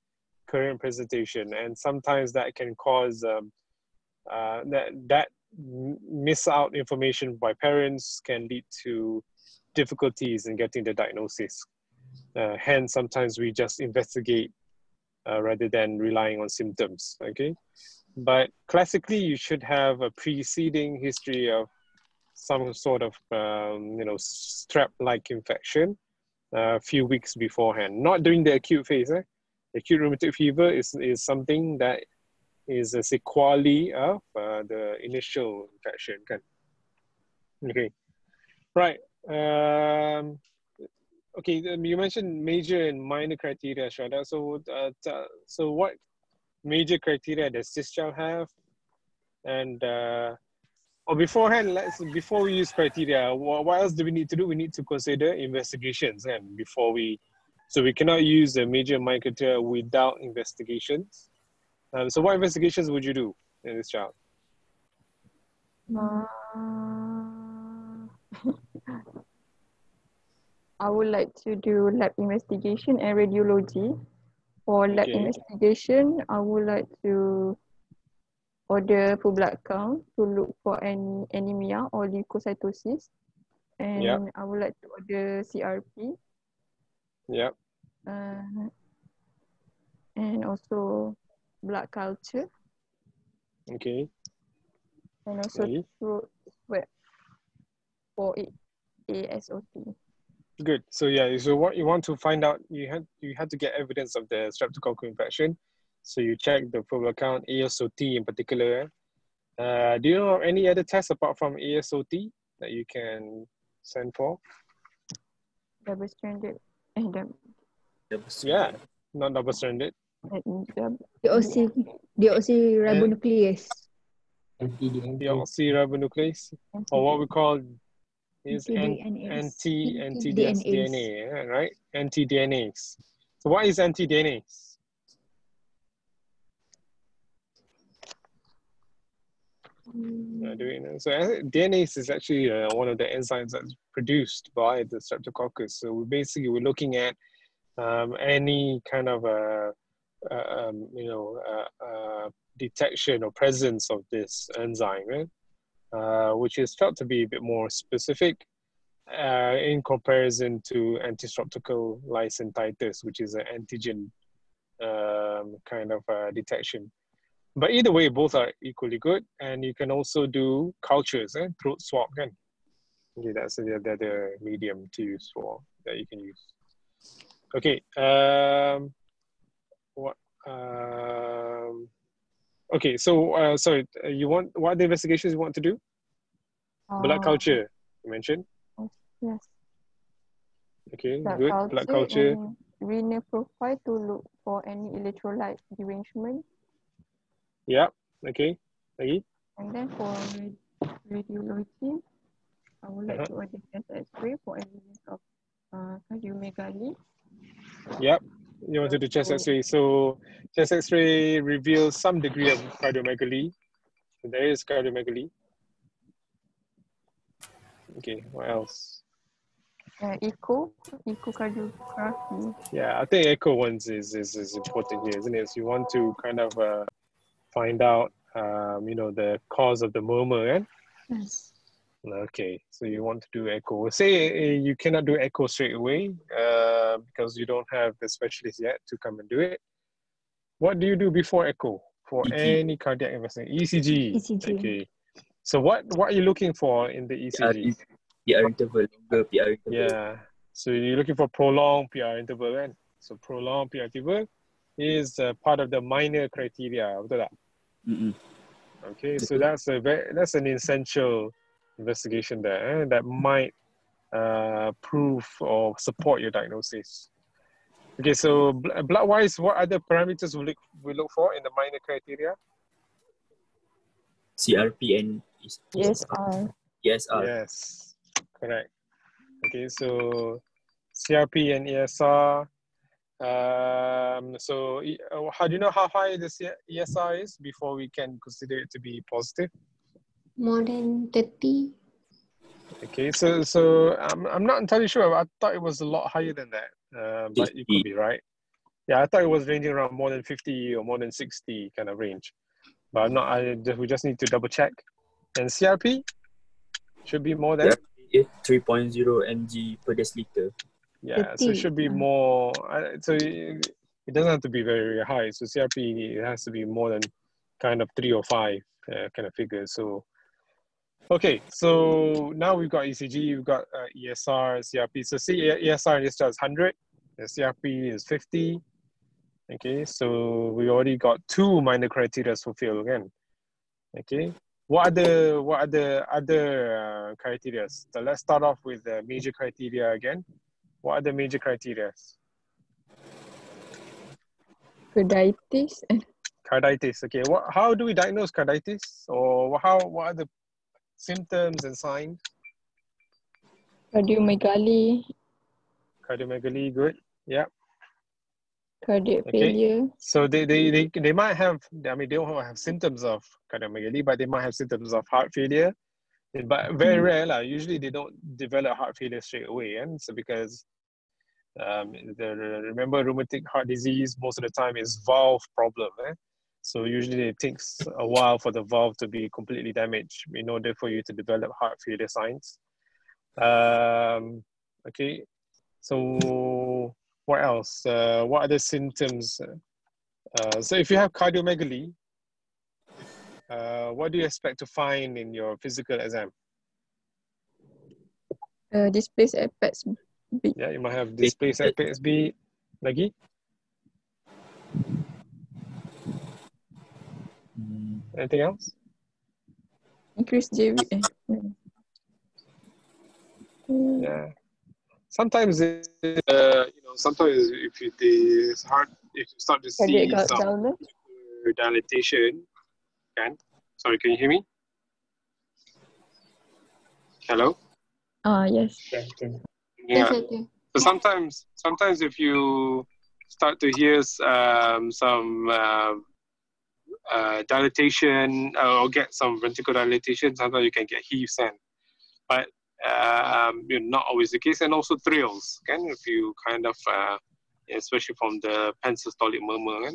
current presentation, and sometimes that can cause that miss out information by parents can lead to difficulties in getting the diagnosis. Hence, sometimes we just investigate rather than relying on symptoms, okay? But classically, you should have a preceding history of some sort of, strep-like infection a few weeks beforehand, not during the acute phase. Acute rheumatoid fever is something that is a sequelae of the initial infection. Okay, right. Okay, you mentioned major and minor criteria, Shraddha. So what major criteria does this child have? And before we use criteria, what else do we need to do? We need to consider investigations, and so we cannot use the major and minor criteria without investigations. So what investigations would you do in this child? I would like to do lab investigation and radiology. For lab investigation, I would like to order full blood count to look for any anemia or leukocytosis. And I would like to order CRP. Yeah. And also blood culture. Okay. And also throat swab for ASOT. Good. So so what you want to find out, you had to get evidence of the streptococcal infection. So you check the full blood count, ASOT in particular. Do you know of any other tests apart from ASOT that you can send for? Double-stranded. Yeah, not double-stranded. POC. Deoxyribonuclease. Deoxyribonuclease, or what we call is anti-DNase. anti-DNA, right? Anti-DNase. So what is anti-DNase? Do we know? So DNase is actually one of the enzymes that's produced by the Streptococcus. So we're looking at any kind of detection or presence of this enzyme, right? Which is felt to be a bit more specific in comparison to anti-streptococcal lysin titers, which is an antigen kind of detection. But either way, both are equally good, and you can also do cultures, throat swab, kan? Okay, that's the other medium to use for that you can use. Okay, okay, so sorry, what are the investigations you want to do? Blood culture, you mentioned. Yes. Okay, good. Blood culture. And renal profile to look for any electrolyte derangement. Yeah. Okay. Lagi. And then for radiology, I would like to order chest X-ray for evidence of cardiomegaly. Yep. You want to do chest X-ray. So chest X-ray reveals some degree of cardiomegaly. There is cardiomegaly. Okay. What else? Echocardiography. Yeah, I think echo ones is important here, isn't it? So you want to kind of find out, the cause of the murmur, eh? Yes. Okay, so you want to do echo. Say you cannot do echo straight away because you don't have the specialist yet to come and do it. What do you do before echo for any cardiac investigation? ECG. ECG. Okay. So what are you looking for in the ECG? PR interval, longer PR interval. Yeah. So you're looking for prolonged PR interval, right? So prolonged PR interval is part of the minor criteria. Betul tak? Okay, so that's an essential investigation there that might prove or support your diagnosis. Okay, so blood-wise, what other parameters we look for in the minor criteria? CRP and ESR. ESR. Yes, correct. Okay, so CRP and ESR. So how do you know how high the ESR is before we can consider it to be positive? More than 30. Okay, so I'm not entirely sure. I thought it was a lot higher than that, but you could be right. Yeah, I thought it was ranging around more than 50 or more than 60 kind of range, but I'm not. We just need to double check. And CRP should be more than 3.0 mg per deciliter. Yeah, so it should be more. So it doesn't have to be very, very high. So CRP, it has to be more than kind of 3 or 5 kind of figures. So okay, so now we've got ECG, we've got ESR, CRP. So ESR in this is 100, the CRP is 50. Okay, so we already got 2 minor criteria fulfilled again. Okay, what are the other criteria? So let's start off with the major criteria again. What are the major criteria? Carditis. Carditis. Okay, how do we diagnose carditis, or what are the symptoms and signs? Cardiomegaly. Cardiomegaly, good. Yeah. Cardiac failure. So they might have. I mean, they don't have symptoms of cardiomegaly, but they might have symptoms of heart failure. But very rare, usually they don't develop heart failure straight away, and so because remember rheumatic heart disease most of the time is valve problem. So usually it takes a while for the valve to be completely damaged in order for you to develop heart failure signs. Okay, so what else? What are the symptoms? So if you have cardiomegaly, what do you expect to find in your physical exam? Displaced apex beat. Yeah, you might have displaced apex beat. Lagi? Anything else? Increased JV. Yeah. Sometimes sometimes if you start to see some dilatation, sorry, can you hear me? Hello? Yes. Yeah. Okay. So sometimes if you start to hear some dilatation or get some ventricular dilatation, sometimes you can get heaves, but not always the case, and also thrills, if you kind of, especially from the pensystolic murmur,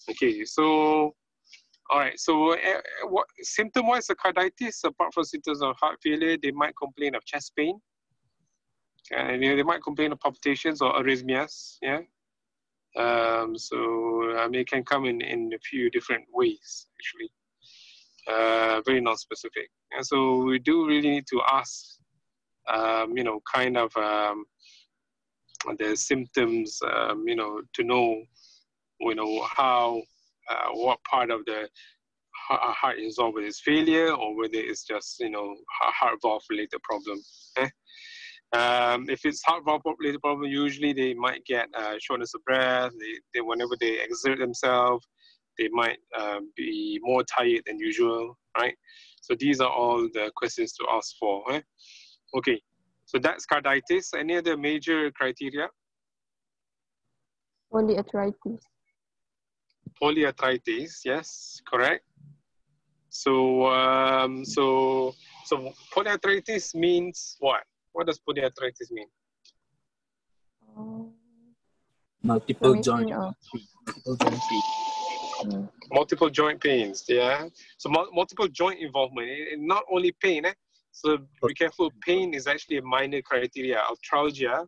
Okay, so all right, so what symptom-wise, the carditis, apart from symptoms of heart failure, they might complain of chest pain, and they might complain of palpitations or arrhythmias, so it can come in a few different ways, actually, very non-specific. And so we do really need to ask, the symptoms, to know, how, what part of the heart is involved, whether it's failure or whether it's just, heart valve related problem. If it's heart valve related problem, usually they might get shortness of breath. They whenever they exert themselves, they might be more tired than usual, right? So these are all the questions to ask for. Okay, so that's carditis. Any other major criteria? Polyarthritis. Polyarthritis, yes, correct. So polyarthritis means what? What does polyarthritis mean? Multiple Inflammation joint of pain. Multiple joint pains, yeah. So multiple joint involvement, not only pain. So be careful, pain is actually a minor criteria. Arthralgia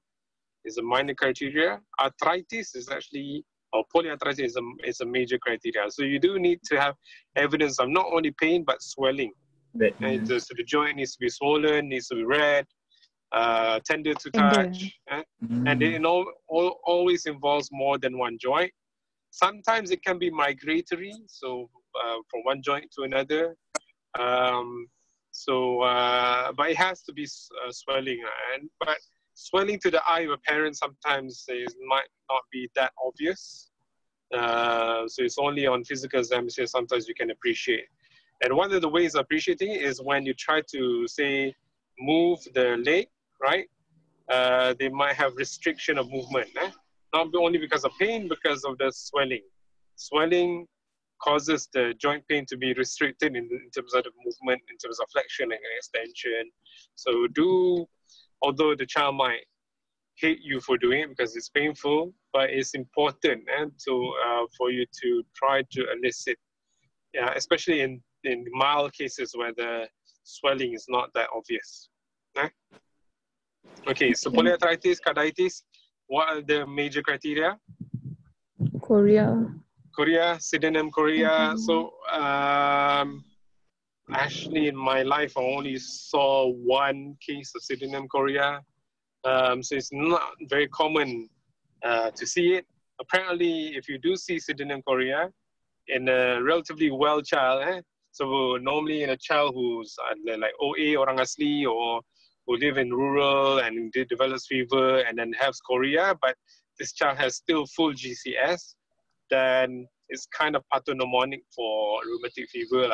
is a minor criteria. Arthritis is actually, or polyarthritis is a major criteria. So you do need to have evidence of not only pain, but swelling. So the joint needs to be swollen, needs to be red, tender to touch, and it always involves more than one joint. Sometimes it can be migratory, so from one joint to another. But it has to be swelling, but swelling to the eye of a parent sometimes might not be that obvious. So it's only on physical examination sometimes you can appreciate. And one of the ways of appreciating it is when you try to, say, move the leg, right? They might have restriction of movement, not only because of pain, because of the swelling. Swelling causes the joint pain to be restricted in terms of the movement, in terms of flexion and extension. So although the child might hate you for doing it because it's painful, but it's important for you to try to elicit, especially in mild cases where the swelling is not that obvious. Okay, so polyarthritis, carditis, what are the major criteria? Chorea, sydenham chorea. So actually in my life, I only saw one case of sydenham chorea. So it's not very common to see it. Apparently, if you do see sydenham chorea in a relatively well child, so normally in a child who's like OA, orang asli, or who live in rural and develops fever and then has chorea, but this child has still full GCS, then it's kind of pathognomonic for rheumatic fever.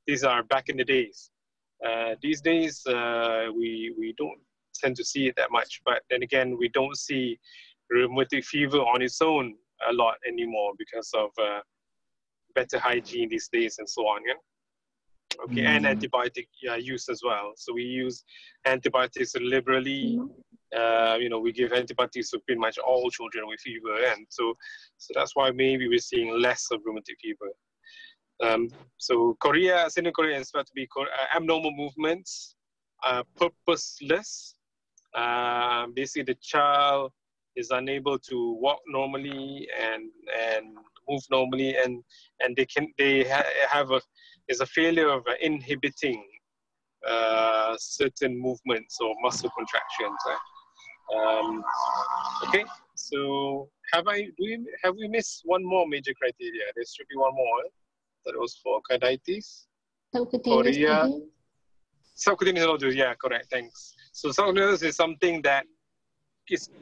These are back in the days. These days, we don't tend to see it that much, but then again, we don't see rheumatic fever on its own a lot anymore because of better hygiene these days and so on. Okay, and antibiotic use as well. So we use antibiotics liberally. We give antibiotics to pretty much all children with fever, and so that's why maybe we're seeing less of rheumatic fever. So sydenham chorea is supposed to be abnormal movements, purposeless. Basically, the child is unable to walk normally and move normally, and they have a failure of inhibiting certain movements or muscle contractions. Okay, so have we missed one more major criteria? There should be one more. That was for carditis. Subcutaneous. Subcutaneous nodules, yeah, correct, thanks. So subcutaneous is something that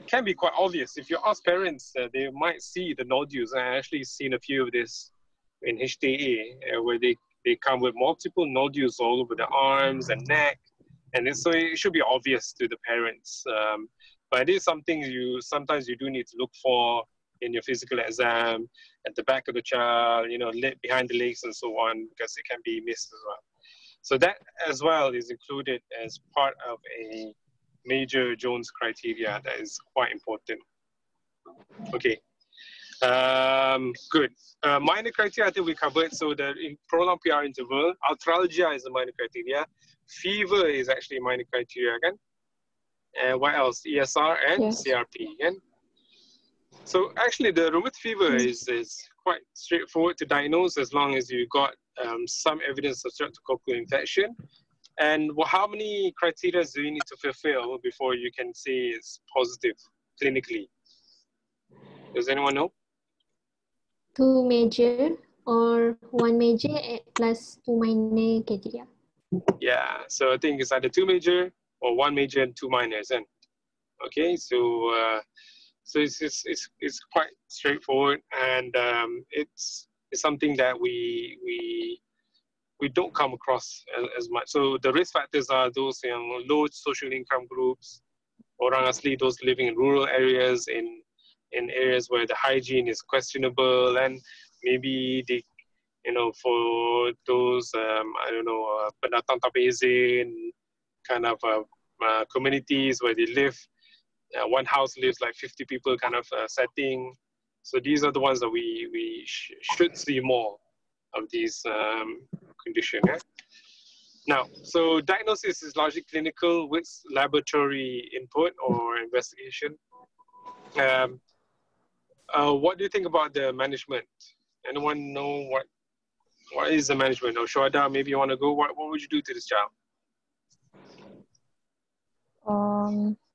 can be quite obvious. If you ask parents, they might see the nodules. I actually seen a few of this in HTA, where they come with multiple nodules all over the arms and neck, and so it should be obvious to the parents. But it is something sometimes you do need to look for in your physical exam, at the back of the child, behind the legs and so on, because it can be missed as well. So that as well is included as part of a major Jones criteria that is quite important. Okay. Good. Minor criteria I think we covered. So the prolonged PR interval, arthralgia is a minor criteria. Fever is actually a minor criteria, kan? And what else? ESR and CRP, kan? So actually the rheumatoid fever is quite straightforward to diagnose as long as you got some evidence of streptococcal infection. And how many criteria do you need to fulfill before you can say it's positive clinically? Does anyone know? 2 major or 1 major plus 2 minor criteria. Yeah, so I think it's either 2 major or 1 major and 2 minors. And okay, so it's quite straightforward, and it's something that we don't come across as much. So the risk factors are those low social income groups, orang asli, those living in rural areas, in areas where the hygiene is questionable, and maybe they, for those pendatang tanpa izin kind of communities where they live, one house lives like 50 people kind of setting. So these are the ones that we should see more of these conditions. Yeah? Now, so diagnosis is largely clinical with laboratory input or investigation. What do you think about the management? Anyone know what is the management? Or Shoada, maybe you want to go. What would you do to this child?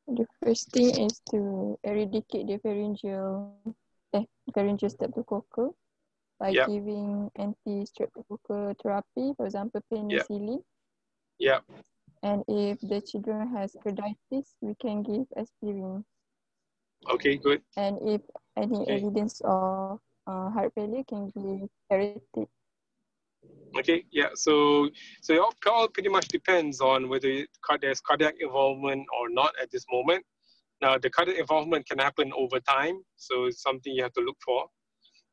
The first thing is to eradicate the pharyngeal streptococcal by giving anti-streptococcal therapy, for example, penicillin. Yeah. And if the children has carditis, we can give aspirin. Okay, good. And if any evidence of heart failure, can give paralytic. Okay, yeah. So your call pretty much depends on whether there's cardiac involvement or not at this moment. Now, the cardiac involvement can happen over time, so it's something you have to look for.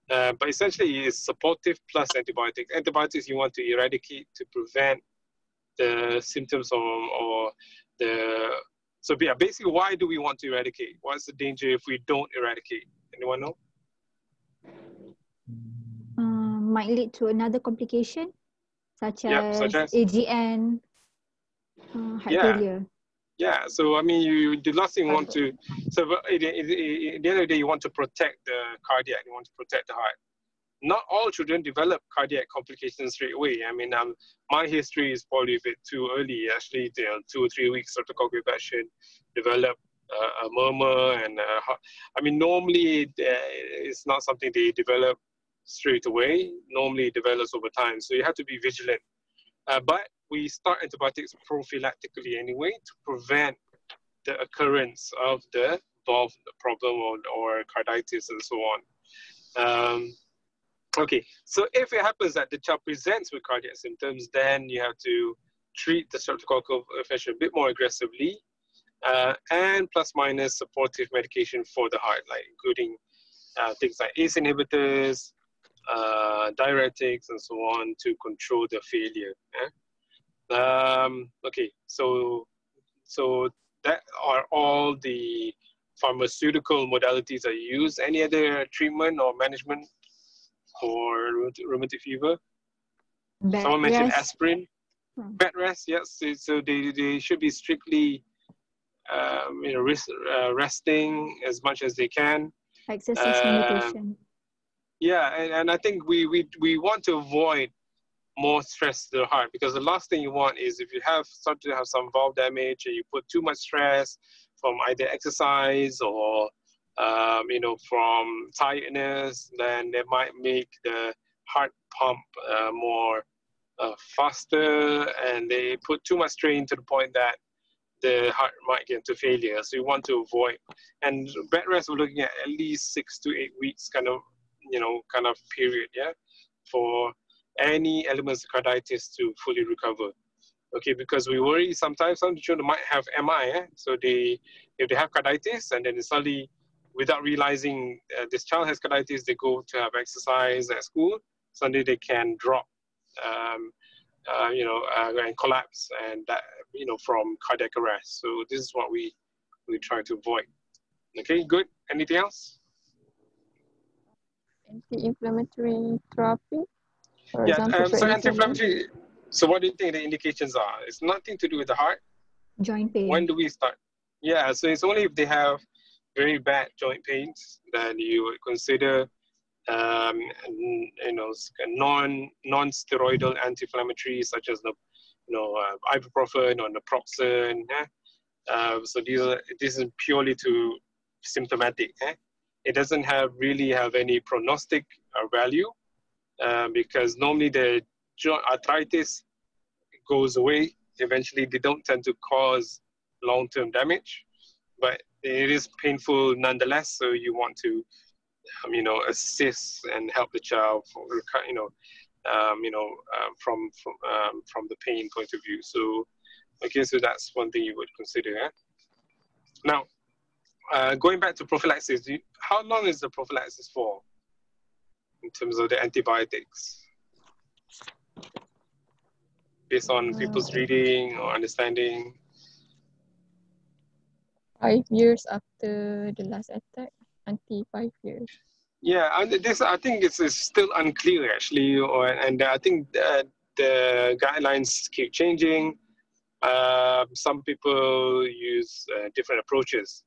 But essentially, it's supportive plus antibiotics. Antibiotics you want to eradicate to prevent the symptoms or the. So yeah, basically, why do we want to eradicate? What's the danger if we don't eradicate? Anyone know? Might lead to another complication, such as AGN, heart failure. Yeah, so I mean, the last thing you want to, so at the end of the day, you want to protect the cardiac, you want to protect the heart. Not all children develop cardiac complications straight away. I mean, my history is probably a bit too early, actually, 2 or 3 weeks after streptococcal infection, develop a murmur, and I mean, normally it's not something they develop straight away. Normally it develops over time, so you have to be vigilant. But we start antibiotics prophylactically anyway to prevent the occurrence of the valve problem or carditis and so on. Okay, so if it happens that the child presents with cardiac symptoms, then you have to treat the streptococcal infection a bit more aggressively, and plus minus supportive medication for the heart, like including things like ACE inhibitors, diuretics, and so on to control the failure. Okay, so that are all the pharmaceutical modalities that you use. Any other treatment or management for rheumatic fever? Someone mentioned aspirin. Bed rest, yes. So they should be strictly resting as much as they can. Exercise meditation. Yeah, and I think we want to avoid more stress to the heart, because the last thing you want is if you start to have some valve damage and you put too much stress from either exercise or from tiredness, then they might make the heart pump more faster, and they put too much strain to the point that the heart might get into failure. So you want to avoid. And bed rest, we're looking at least 6 to 8 weeks kind of period, yeah, for any elements of carditis to fully recover. Okay, because we worry sometimes some children might have MI, so if they have carditis and then suddenly, without realizing this child has carditis, they go to have exercise at school, suddenly they can drop, and collapse, and that, from cardiac arrest. So this is what we try to avoid. Okay, good. Anything else? Anti-inflammatory therapy, for Yeah, example. so anti-inflammatory. So what do you think the indications are? It's nothing to do with the heart. Joint pain. When do we start? Yeah, so it's only if they have very bad joint pains that you would consider, non-steroidal anti-inflammatory such as the, ibuprofen or naproxen. So this is purely to symptomatic. It doesn't really have any prognostic value because normally the joint arthritis goes away. Eventually, they don't tend to cause long-term damage, but it is painful nonetheless. So you want to, assist and help the child, from the pain point of view. So, okay, so that's one thing you would consider. Now, going back to prophylaxis, how long is the prophylaxis for in terms of the antibiotics? Based on people's reading or understanding? 5 years after the last attack, until 5 years. Yeah, and this, I think it's still unclear actually, and I think the guidelines keep changing. Some people use different approaches.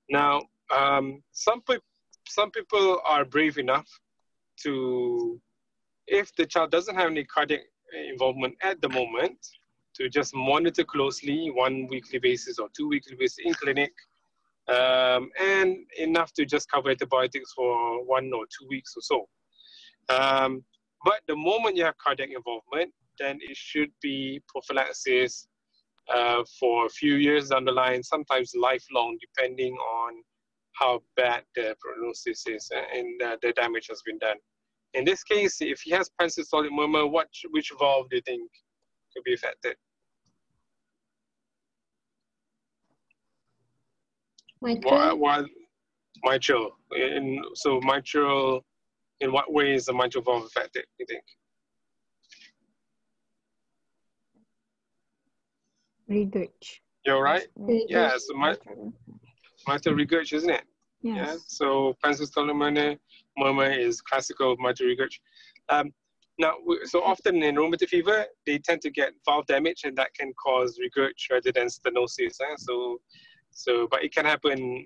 Now, some people are brave enough to, if the child doesn't have any cardiac involvement at the moment, to just monitor closely 1 weekly basis or 2 weekly basis in clinic, and enough to just cover antibiotics for 1 or 2 weeks or so. But the moment you have cardiac involvement, then it should be prophylaxis for a few years down the line, sometimes lifelong, depending on how bad the prognosis is and the damage has been done. In this case, if he has pansystolic murmur, which valve do you think could be affected? Mitral. Mitral. So mitral, in what way is the mitral valve affected, you think? Regurg. You're right? Yeah, so mitral regurg, isn't it? Yes. Yeah, so pansystolic murmur is classical mitral regurg. Now, so often in rheumatic fever, they tend to get valve damage, and that can cause regurg rather than stenosis. But it can happen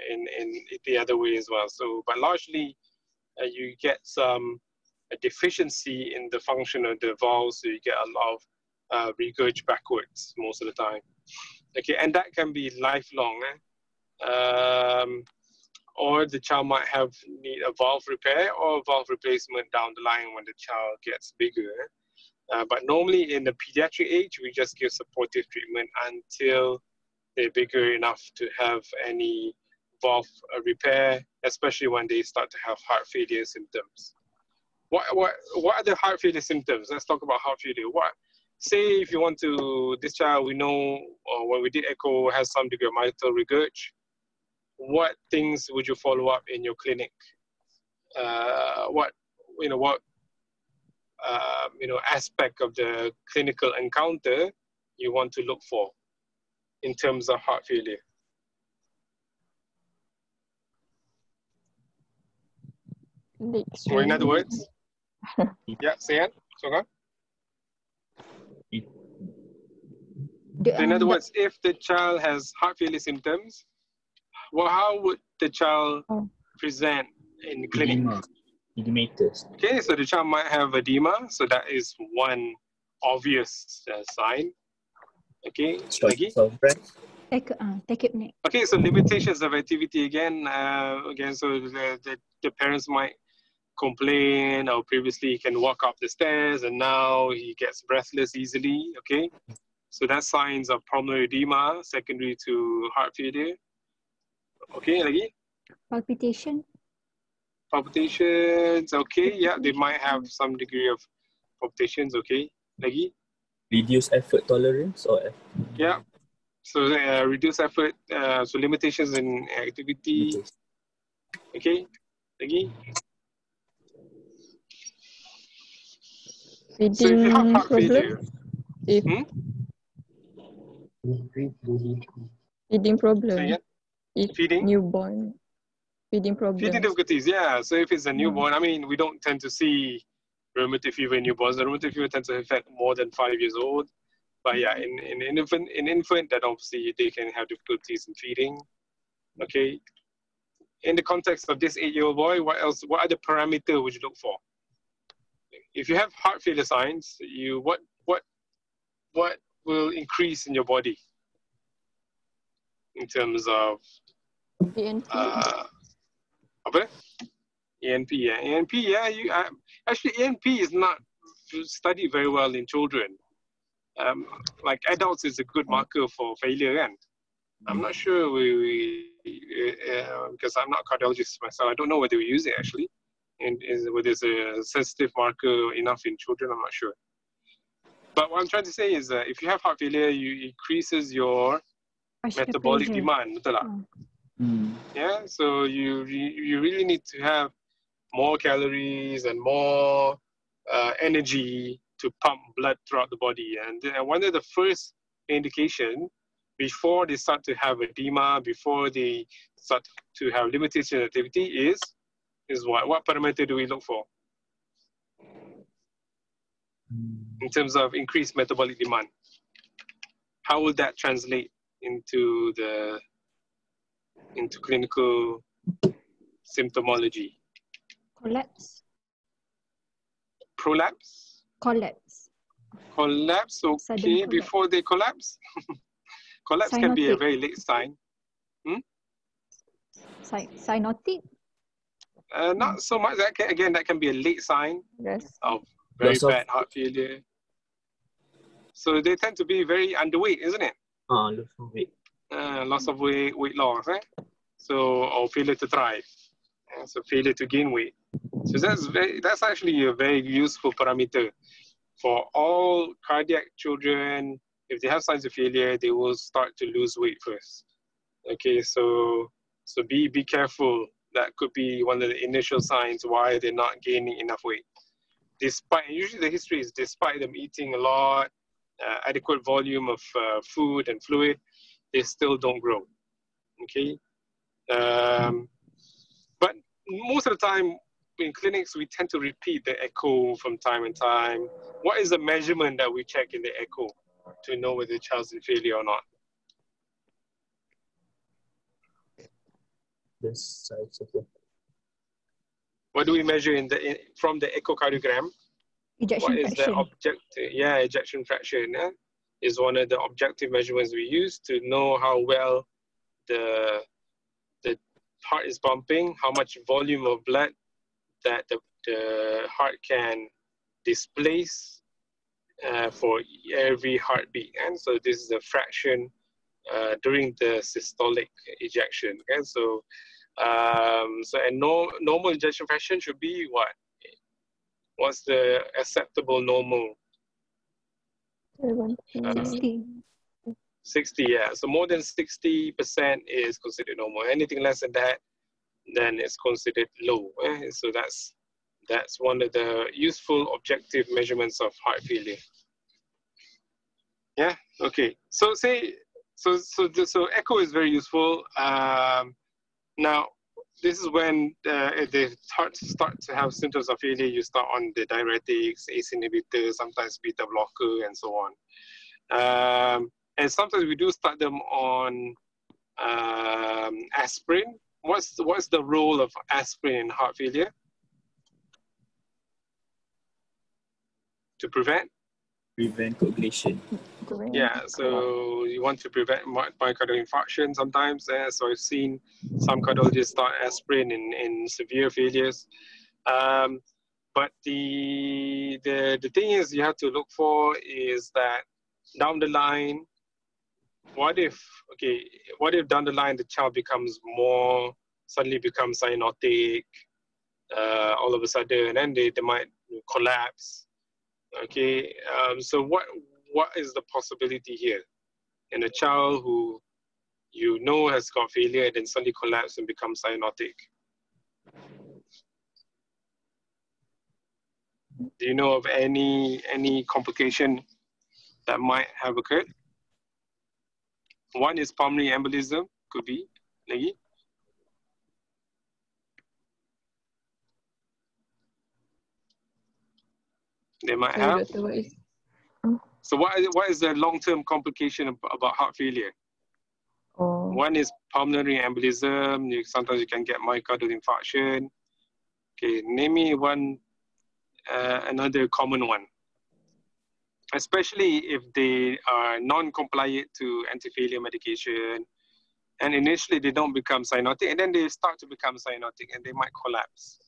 in the other way as well. So, but largely, you get some deficiency in the function of the valve, so you get a lot of regurg backwards most of the time. Okay, and that can be lifelong. Or the child might need a valve repair or valve replacement down the line when the child gets bigger. But normally in the pediatric age, we just give supportive treatment until they're bigger enough to have any valve repair, especially when they start to have heart failure symptoms. What are the heart failure symptoms? Let's talk about heart failure. Say if you want to, this child we know, or when we did echo, has some degree of mitral regurg. What things would you follow up in your clinic? What aspect of the clinical encounter you want to look for in terms of heart failure? Or in other words, yeah, say it. So in other words, if the child has heart failure symptoms, how would the child present in the clinic? Edematous. Okay, so the child might have edema, so that is one obvious sign. Okay, lagi? Tachypnea. Okay, so limitations of activity again. So the parents might complain, or previously he can walk up the stairs and now he gets breathless easily. Okay, so that's signs of pulmonary edema secondary to heart failure. Okay, lagi? Palpitation. palpitations, okay, yeah, they might have some degree of palpitations, okay. Lagi? Reduce effort tolerance or Yeah. So reduce effort, so limitations in activity, okay. Lagi? So if you have heart failure, Feeding problem. so yeah, If feeding? newborn. Feeding problems. Feeding difficulties, yeah. So if it's a newborn, I mean, we don't tend to see rheumatoid fever in newborns. The rheumatoid fever tends to affect more than 5 years old. But yeah, in infant, that obviously they can have difficulties in feeding. Okay. In the context of this 8-year-old boy, what other parameter would you look for? If you have heart failure signs, what will increase in your body in terms of ANP. apa? ANP, yeah. ANP, yeah. Actually, ANP is not studied very well in children. Like adults is a good marker for failure, and I'm not sure because I'm not a cardiologist myself. I don't know whether we use it actually, and whether it's a sensitive marker enough in children. I'm not sure. But what I'm trying to say is, if you have heart failure, you increases your metabolic demand, betul tak? Yeah, so you really need to have more calories and more energy to pump blood throughout the body. And one of the first indication before they start to have edema, before they start to have limitation activity is what? What parameter do we look for in terms of increased metabolic demand? How will that translate into clinical symptomology? Collapse. Prolapse? Collapse. Collapse, okay, Sudden before they collapse? Collapse can be a very late sign. Cyanotic? Not so much. That can be a late sign of very bad heart failure. So they tend to be very underweight, isn't it? Loss of weight. Loss of weight, weight loss, So, or failure to thrive. So failure to gain weight. So that's actually a very useful parameter for all cardiac children. If they have signs of failure, they will start to lose weight first. Okay, so be careful. That could be one of the initial signs why they're not gaining enough weight. Usually the history is despite them eating a lot, adequate volume of food and fluid, they still don't grow. Okay, but most of the time in clinics we tend to repeat the echo from time to time. What is the measurement that we check in the echo to know whether the child's in failure or not? Yes, What do we measure from the echocardiogram? Ejection fraction. The objective? Yeah, ejection fraction is one of the objective measurements we use to know how well the heart is pumping, how much volume of blood that the heart can displace for every heartbeat. And so this is a fraction during the systolic ejection. And so a normal ejection fraction should be what? What's the acceptable normal? 60, yeah. So more than 60% is considered normal. Anything less than that, then it's considered low. So that's one of the useful objective measurements of heart failure. Yeah. Okay. So echo is very useful. Now, this is when the heart start to have symptoms of failure. You start on the diuretics, ACE inhibitor, sometimes beta blocker, and so on. And sometimes we do start them on aspirin. What's the role of aspirin in heart failure? To prevent coagulation. Yeah, so you want to prevent myocardial infarction sometimes. So I've seen some cardiologists start aspirin in severe failures. But the thing is, you have to look for is that down the line, what if down the line the child suddenly becomes cyanotic, all of a sudden, and then they might collapse. Okay, so what is the possibility here in a child who you know has got failure and then suddenly collapse and becomes cyanotic? Do you know of any complication that might have occurred? One is pulmonary embolism, could be. Lagi? They might Sorry, have. Doctor, what is? So what is the long-term complication about heart failure? Oh, One is pulmonary embolism. Sometimes you can get myocardial infarction. Okay, name me one, another common one. Especially if they are non-compliant to anti-failure medication, and initially they don't become cyanotic, and then they start to become cyanotic, and they might collapse.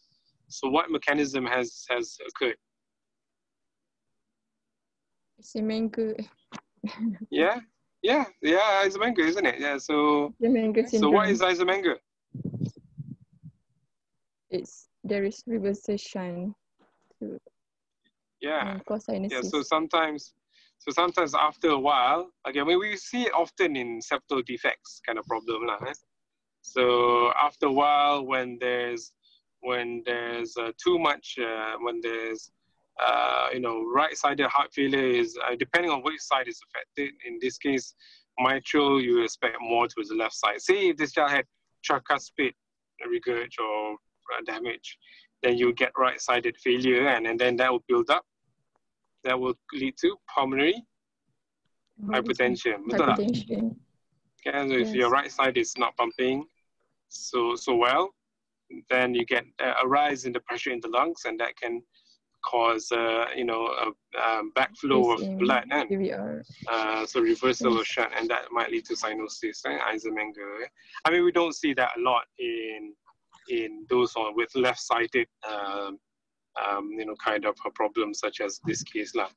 So what mechanism has occurred? Eisenmenger. Yeah, Eisenmenger, isn't it? Yeah. So Eisenmenger so what is syndrome. Eisenmenger? There is reversation to Yeah. cause Yeah. sinuses. So sometimes after a while, again, we see it often in septal defects kind of problem lah. So after a while, when there's too much, when there's right-sided heart failure is depending on which side is affected. In this case, mitral, you expect more towards the left side. Say if this child had tricuspid regurg or damage, then you get right-sided failure, and then that will build up. That will lead to pulmonary hypertension. Betul tak? Hypertension. Okay, so if your right side is not pumping so well, then you get a rise in the pressure in the lungs, and that can cause a backflow of blood, and so reversal of shunt, and that might lead to cyanosis, Eisenmenger. I mean, we don't see that a lot in those with left-sided kind of a problem such as this case lah.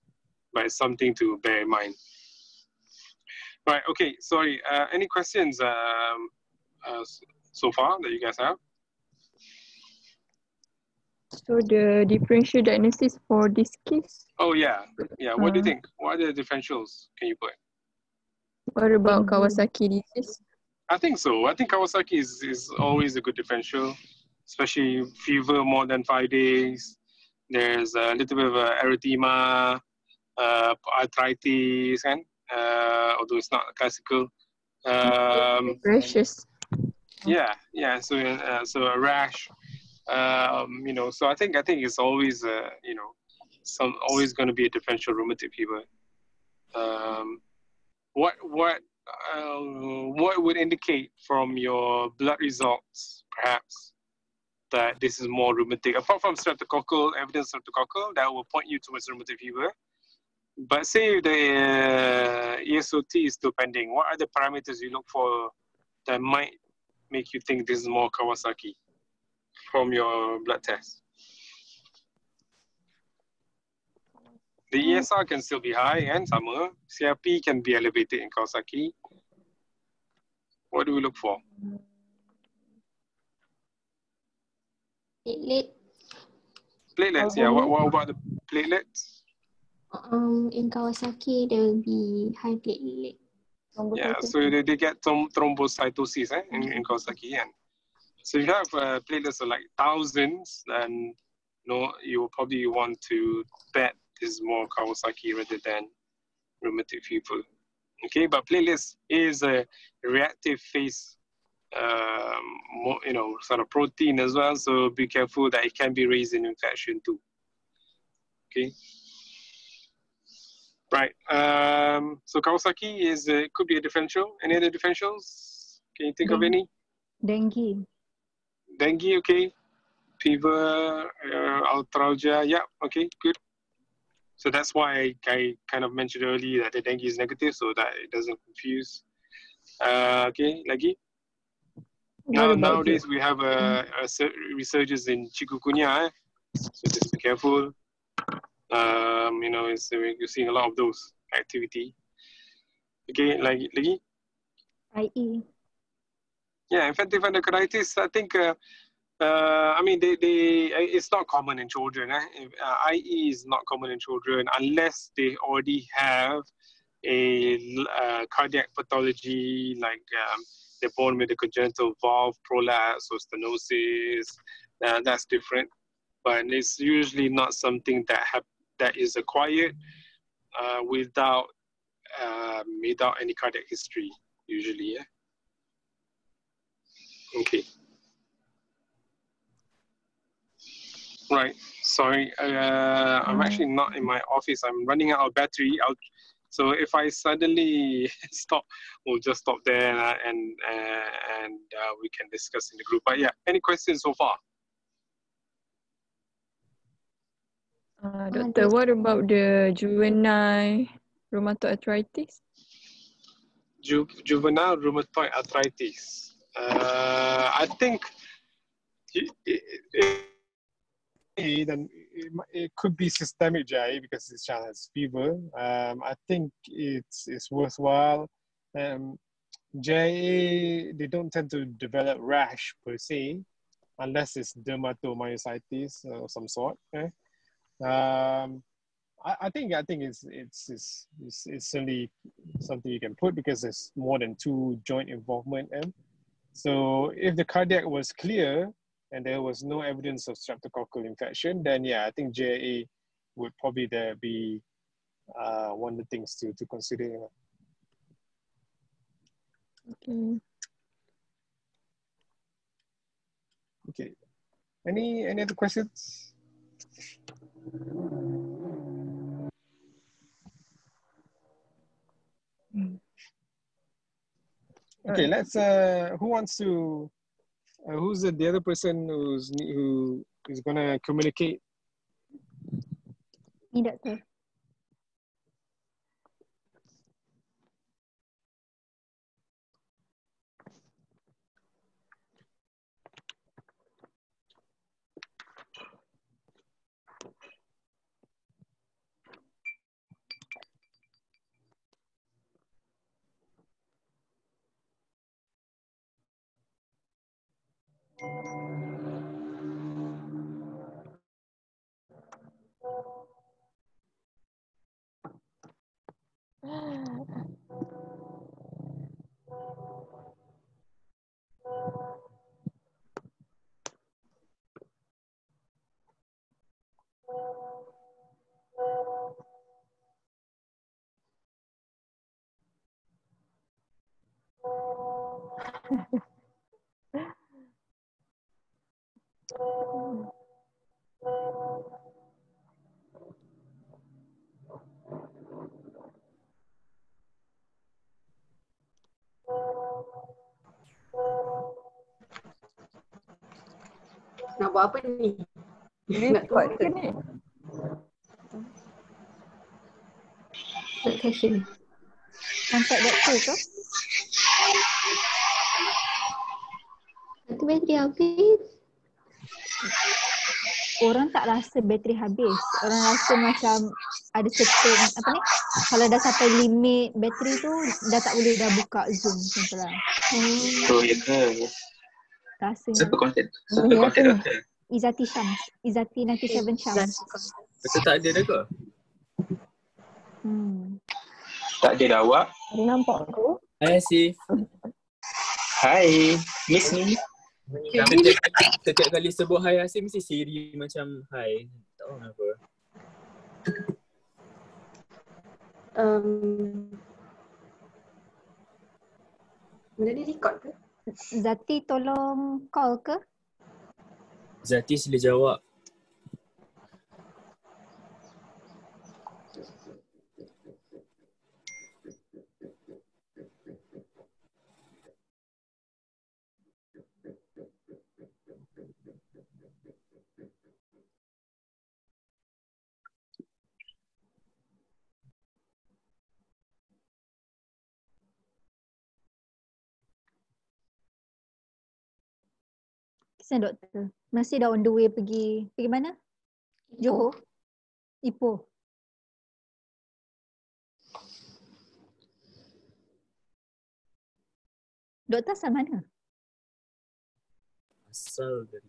But it's something to bear in mind. Right. Okay. Sorry. Any questions so far that you guys have? So the differential diagnosis for this case? Oh yeah. What do you think? What are the differentials can you put? What about Kawasaki disease? I think so. I think Kawasaki is always a good differential, especially fever more than 5 days. There's a little bit of erythema, arthritis, and although it's not classical. Rashes. Yeah. So a rash. So I think it's always always going to be a differential rheumatic fever. What would indicate from your blood results, perhaps, that this is more rheumatic? Apart from streptococcal, evidence streptococcal, that will point you towards rheumatic fever. But say the ESOT is still pending, what are the parameters you look for that might make you think this is more Kawasaki from your blood test? The ESR can still be high and sama. CRP can be elevated in Kawasaki. What do we look for? Platelets, yeah. What about the platelets? In Kawasaki, there will be high platelet. Yeah, so they get thrombocytosis in Kawasaki. And so if you have platelets of like thousands, then you will probably want to bet this is more Kawasaki rather than rheumatic fever. Okay, but platelets is a reactive phase, sort of protein as well. So be careful that it can be raised in infection too. Okay. Right. So Kawasaki could be a differential. Any other differentials? Can you think of any? Dengue. Dengue, okay. Fever, arthralgia, yeah, okay, good. So that's why I kind of mentioned earlier that the dengue is negative, so that it doesn't confuse. Okay, lagi. Nowadays we have a resurgence in chikungunya, so just be careful. You're seeing a lot of those activity. Okay, lagi. IE. Yeah, infective endocarditis. I think I mean, it's not common in children. IE is not common in children unless they already have a cardiac pathology, like they're born with a congenital valve prolapse or stenosis. That's different, but it's usually not something that is acquired without any cardiac history, usually. Yeah. Okay. Right. Sorry. I'm actually not in my office. I'm running out of battery. So if I suddenly stop, we'll just stop there and we can discuss in the group. But yeah, any questions so far? Doctor, what about the juvenile rheumatoid arthritis? Juvenile rheumatoid arthritis. I think it could be systemic GI because this child has fever. I think it's worthwhile. GIA, they don't tend to develop rash per se, unless it's dermatomyositis of some sort. I think it's certainly something you can put because there's more than 2 joint involvement. So if the cardiac was clear and there was no evidence of streptococcal infection, then yeah, I think JIA would probably be one of the things to consider. Okay. Okay. Any other questions? Okay, let's. Who wants to? Who's the other person who is gonna communicate? Me, doctor. Nak buat apa ni? Nak Record ke turun? ni? Nak question. Contact doktor ke? Satu bateri habis. Orang tak rasa bateri habis. Orang rasa macam ada certain apa ni? Kalau dah sampai limit bateri tu dah tak boleh dah buka Zoom macam tu lah. Oh, ya ke? Rasanya. Siapa kontak Ya, doktor? Izzati Syams. Izzati 97 Syams. Betul tak ada dah ke? Tak ada dah awak? Ada nampak tu? Hai Asif. Hai, miss me. Setiap kali sebut hai Asif mesti Siri macam hai. Tak tahu kenapa. Benda ni record ke? Zati tolong call ke? Zati sila jawab. Kesian doktor. Masih dah on the way pergi mana? Johor? Ipoh. Doktor asal mana? Berasal dari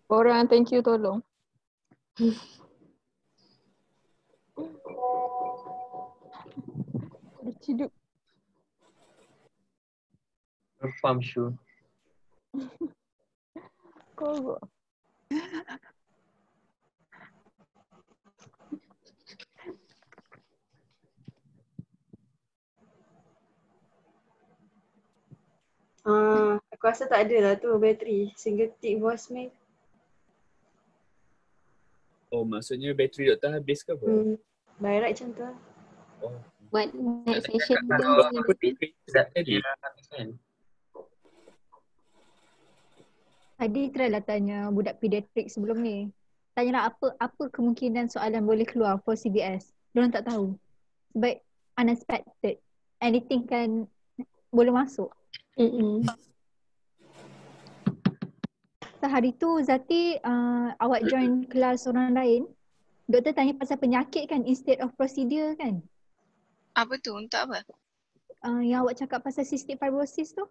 Orang thank you tolong. Ciduk. Farm show. Kau Aku rasa tak ada lah tu bateri. Single tick voicemail. Oh, maksudnya bateri doktor habis ke apa? By right macam tu lah. Oh. Buat night session ke Kalau dengan Apa bateri. tadi? Kan? Tadi try lah tanya budak pediatrik sebelum ni. Tanyalah apa kemungkinan soalan boleh keluar for CBS. Diorang tak tahu. Sebab unexpected. Anything kan boleh masuk. So hari tu Zati awak join kelas orang lain. Doktor tanya pasal penyakit kan instead of procedure kan. Apa tu? Untuk apa? Yang awak cakap pasal cystic fibrosis tu.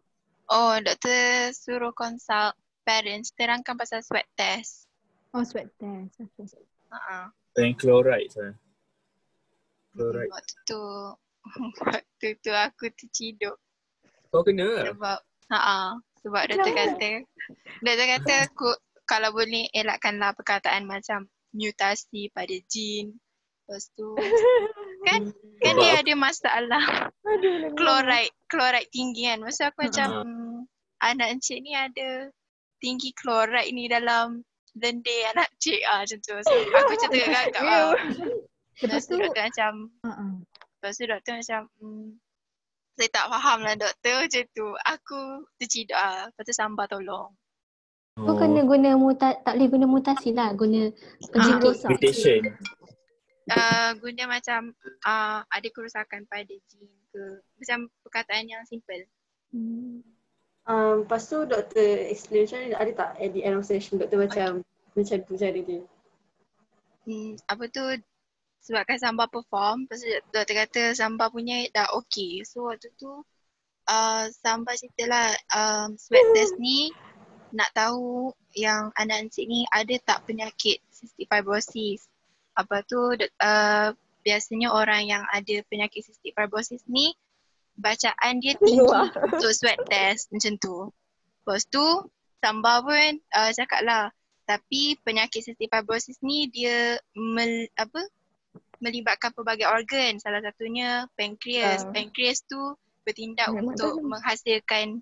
Oh, doktor suruh consult parents terangkan pasal swab test. Oh swab test. Okay. Yang chloride sana. Chloride. Waktu tu aku terciduk Kau kena? sebab doktor kata aku kalau boleh elakkanlah perkataan macam mutasi pada jin. Lepas tu kan dia ada masalah chloride tinggi kan. Masa aku macam anak encik ni ada tinggi chloride ni dalam lendir anak cik macam tu. So aku macam tergagap Lepas tu doktor macam saya tak faham lah doktor macam tu. Aku terciduk Lepas tu Samba tolong. Kau kena guna tak boleh guna mutasi lah. Guna penjikit. Mutation. Guna macam ada kerosakan pada jin ke. Macam perkataan yang simple. Lepas tu doktor explain macam mana, ada tak at the end of session doktor macam tu cara dia? Apa tu sebabkan Samba perform, lepas tu doktor kata Samba punya dah okay. So waktu tu Samba ceritalah swab test ni nak tahu yang anak encik ni ada tak penyakit cystic fibrosis. Apa tu biasanya orang yang ada penyakit cystic fibrosis ni bacaan dia tinggi untuk swab test macam tu. Lepas tu Samba pun cakap lah, tapi penyakit cystic fibrosis ni dia melibatkan pelbagai organ. Salah satunya pankreas. Pankreas tu bertindak untuk menghasilkan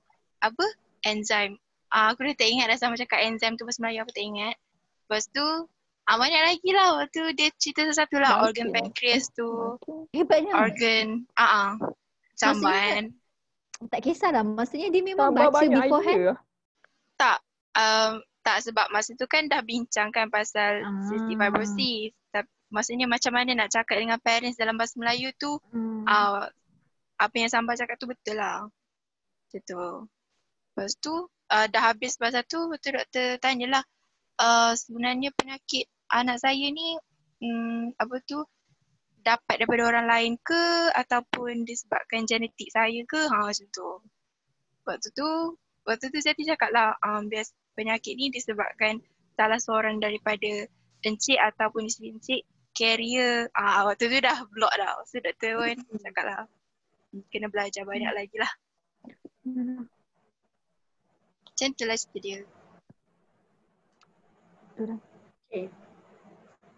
enzim. Aku dah tak ingat dah sama cakap enzim tu bahasa Melayu, aku tak ingat. Lepas tu banyak lagi lah. Waktu dia cerita satu lah organ pankreas tu. Hebatnya. Organ samban. Tak kisahlah. Maksudnya dia memang baca beforehand. Tak sebab masa tu kan dah bincang kan pasal cystic fibrosis. Maksudnya macam mana nak cakap dengan parents dalam bahasa Melayu tu apa yang Samba cakap tu betul lah. Macam tu. Lepas tu dah habis pasal tu betul doktor tanyalah sebenarnya penyakit anak saya ni dapat daripada orang lain ke ataupun disebabkan genetik saya ke macam tu. Waktu tu saya cakap lah penyakit ni disebabkan salah seorang daripada encik ataupun isteri encik carrier. Waktu tu dah block dah. So doktor pun cakap lah kena belajar banyak lagi lah. Macam tu lah cerita dia. Okay.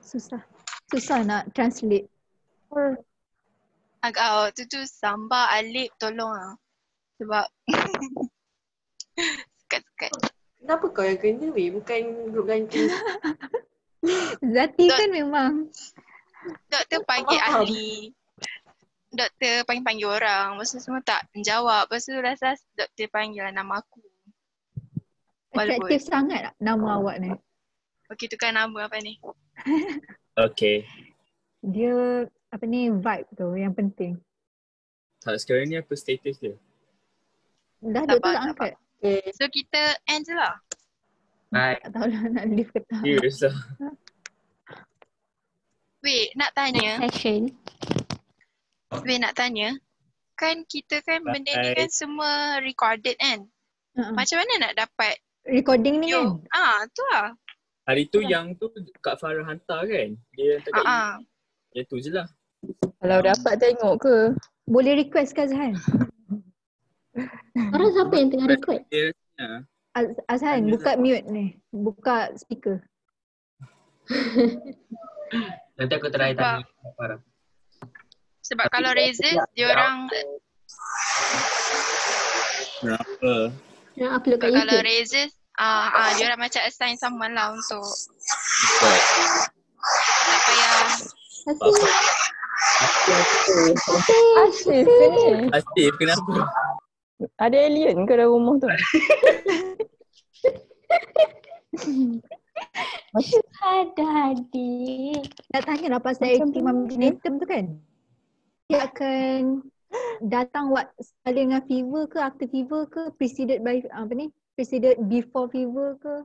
Susah nak translate. Agak waktu tu Samba Alip tolong lah. Sebab sekat-sekat. Kenapa kau yang kena weh? Bukan grup ganti. Zati kan memang. Doktor panggil ahli. Doktor panggil orang. Lepas tu semua tak menjawab. Lepas tu rasa doktor panggil nama aku. Atraktif sangat nama awak ni. Okay, tukar nama apa ni? Okay. Dia vibe tu yang penting. Tak, sekarang ni apa status dia? Dah doktor tak angkat. Okay. So kita end je lah. Bye. Tak tahu lah nak leave ke tak. Serius lah. Wait, nak tanya. Kan kita kan benda ni kan semua recorded kan? Macam mana nak dapat Recording ni kan? Tu lah. Hari tu yang tu Kak Farah hantar kan? Dia hantar kat email. Yang tu je lah. Kalau dapat tengok ke? Boleh request ke Azhan? Orang siapa yang tengah record? Azhan, buka mute ni. Buka speaker. Nanti aku try tanya Kak Farah. Sebab kalau resist, diorang Kenapa? Yang upload kat kalau YouTube. resist, diorang macam assign someone lah untuk tak payah. Asif ke ni? Asif kenapa? Ada alien ke dalam rumah tu? Ada adik. Nak tanya lah pasal marginatum tu kan? Dia akan datang sekali dengan fever ke, after fever ke, preceded by preceded before fever ke?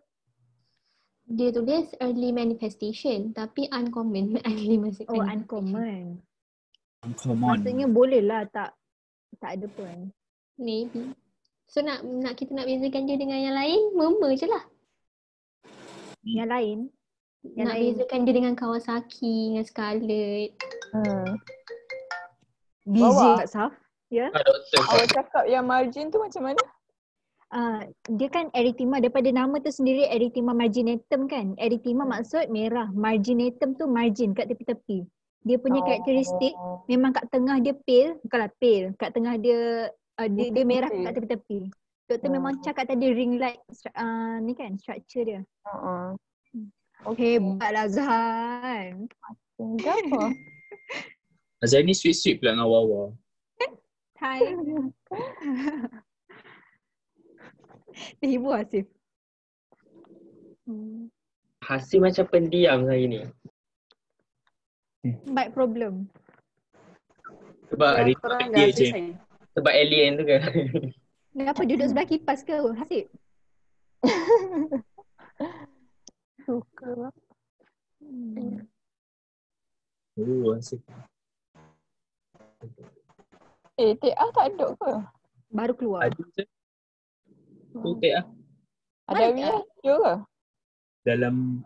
Dia tulis early manifestation tapi uncommon. Early manifestation. Oh, uncommon. Uncommon. Maksudnya boleh lah tak ada pun. Maybe. So kita nak bezakan dia dengan yang lain, murmur je lah. Yang lain? Nak bezakan dia dengan Kawasaki, dengan Scarlett. Busy Kak Saf. Ya? Awak cakap yang margin tu macam mana? Dia kan erythema, daripada nama tu sendiri erythema marginatum kan. Erythema maksud merah, marginatum tu margin kat tepi-tepi. Dia punya karakteristik memang kat tengah dia pale, bukanlah pale, kat tengah dia dia merah kat tepi-tepi. Doktor memang cakap tadi ring light ni kan structure dia. Hebatlah Azhan. Kenapa? Azhar ni sweet-sweet pula dengan Wawa. Hai. Terhibur Hasif. Hasif macam pendiam hari ni. Mic problem. Sebab Hari korang dah je. selesai. Sebab alien tu kan. Kenapa duduk sebelah kipas ke Hasif? Suka. Asif. TA tak ada ke? Baru keluar. Ada je. Tu TA. Ada Aria ke? Dalam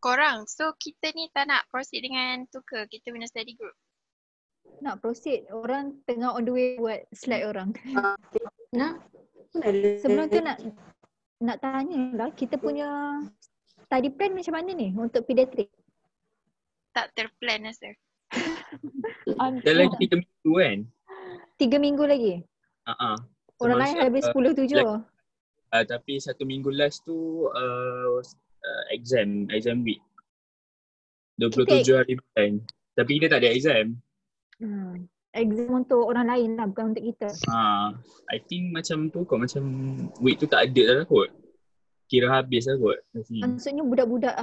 Korang, so kita ni tak nak proceed dengan tu ke? Kita punya study group. Nak proceed. Orang tengah on the way buat slide orang. Nak? Sebelum tu nak tanya lah, kita punya study plan macam mana ni untuk pediatrik? Tak terplan rasa. dalam 3 minggu kan? 3 minggu lagi? Orang lain habis 10-7. Tapi 1 minggu last tu exam week. 27 hari bulan. Tapi kita tak ada exam. Exam untuk orang lain lah, bukan untuk kita. I think macam tu kot, macam week tu tak ada dah kot. Kira habis lah kot. Maksudnya budak-budak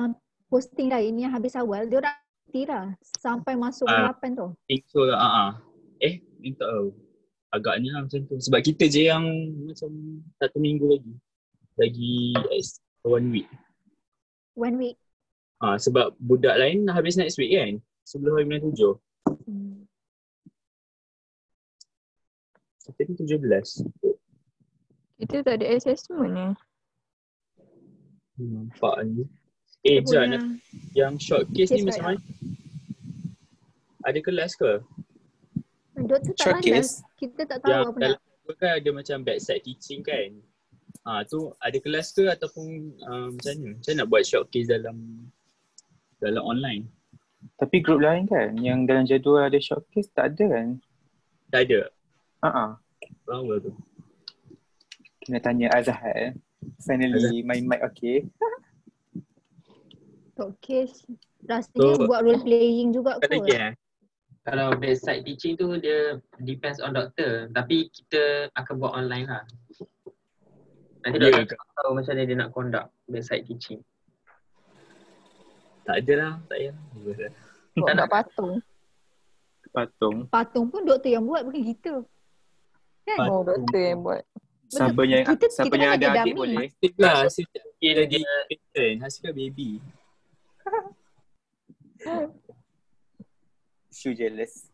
posting lain yang habis awal, dia orang lah sampai masuk 8 tu. Think so lah. Tak tahu. Agaknya macam tu. Sebab kita je yang macam 1 minggu lagi. Lagi 1 week. 1 week? Sebab budak lain habis next week kan? Sebelum hari 7. Tapi 17. Kita tak ada assessment ni. Nampak ni. Jan, yang short case ni macam mana? Ada kelas ke? Doktor tak malas. Kita tak tahu yang apa nak. Yang kan ada macam backside teaching kan? Tu ada kelas ke ataupun macam mana? Macam nak buat short case dalam online? Tapi grup lain kan? Yang dalam jadual ada short case tak ada kan? Tak ada? Bawa tu. Kena tanya Azhar. Finally my mic okay. Okay. Rasanya buat role playing juga kot. Kalau bedside teaching tu dia depends on doktor. Tapi kita akan buat online lah. Nanti doktor tahu macam mana dia nak conduct bedside teaching. Tak ada lah. Tak payah. Buat kat patung. Patung pun doktor yang buat, bukan kita. Kan? Doktor yang buat. Siapa yang ada adik boleh. Hasil lagi hasil baby. So jealous.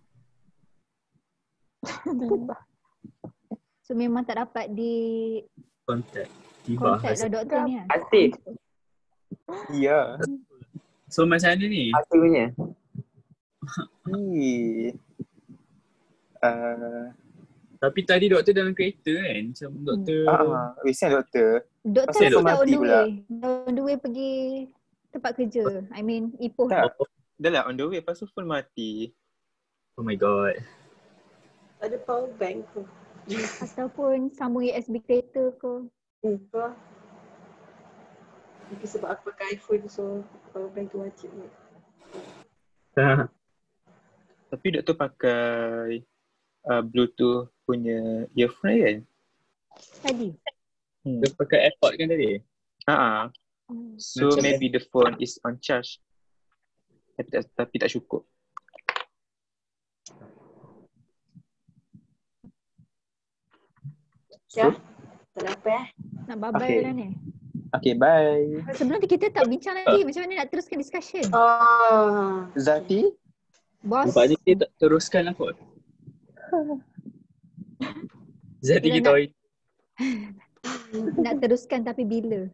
So memang tak dapat di Kontak. Tiba. contact lah doktor ni lah. Asyik. Ya. So macam mana ni? Asyik punya. Tapi tadi doktor dalam kereta kan? Macam doktor... Biasanya doktor. Doktor Pasal rasa dah mati on the pula. way. Dah on the way pergi tempat kerja. I mean Ipoh. Tak. Dah lah on the way. Lepas tu phone mati. Oh my god. Ada power bank tu. Ataupun sambung USB kereta ke. Wah. Mungkin sebab aku pakai iPhone so power bank tu wajib ni. Tapi doktor pakai Bluetooth punya earphone kan? Tadi. Dia pakai AirPod kan tadi? So Macam maybe the phone is on charge. Tapi tak cukup. Ya. Tak ada apa Nak bye-bye lah ni. Okay, bye. Sebelum tu kita tak bincang lagi macam mana nak teruskan discussion. Zati? Bos. Nampaknya kita tak teruskan lah kot. Zati kita nak teruskan tapi bila?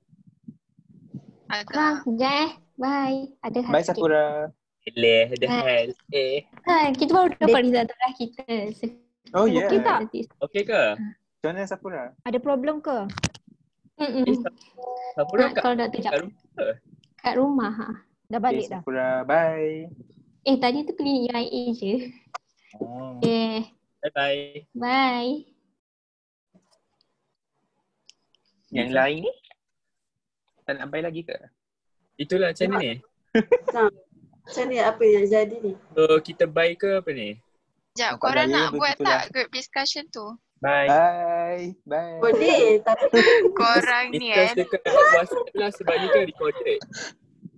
Agak. Bye. Ada hal Bye Sakura. Boleh, ada hal. Kita baru dapat result terakhir kita. Oh ya. Okey tak? Okey ke? Macam mana Sakura? Ada problem ke? Sakura kalau doktor kat rumah ke? Kat rumah. Dah balik dah. Sakura, bye. Tadi tu klinik UIA je. Bye-bye. Bye. Yang lain ni? Tak nak bye lagi ke? Itulah macam mana ni? Macam ni apa yang jadi ni? So kita bye ke apa ni? Sekejap, korang nak buat tak group discussion tu? Bye. Bye. Boleh, tapi korang ni Discuss dekat WhatsApp lah sebab ni kan recorded.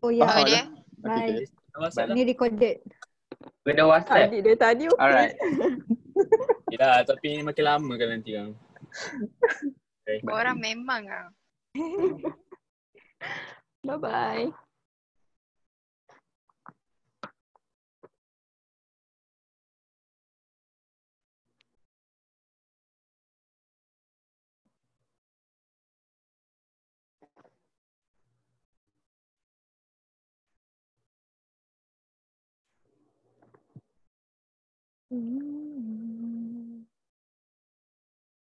Oh ya. Oh dia? Bye. WhatsApp lah. Ni recorded. Benda WhatsApp. Tadi dari tadi okey. Alright. Yelah, tapi ni makin lama kan nanti kan. Okay. Korang memang lah. Bye-bye.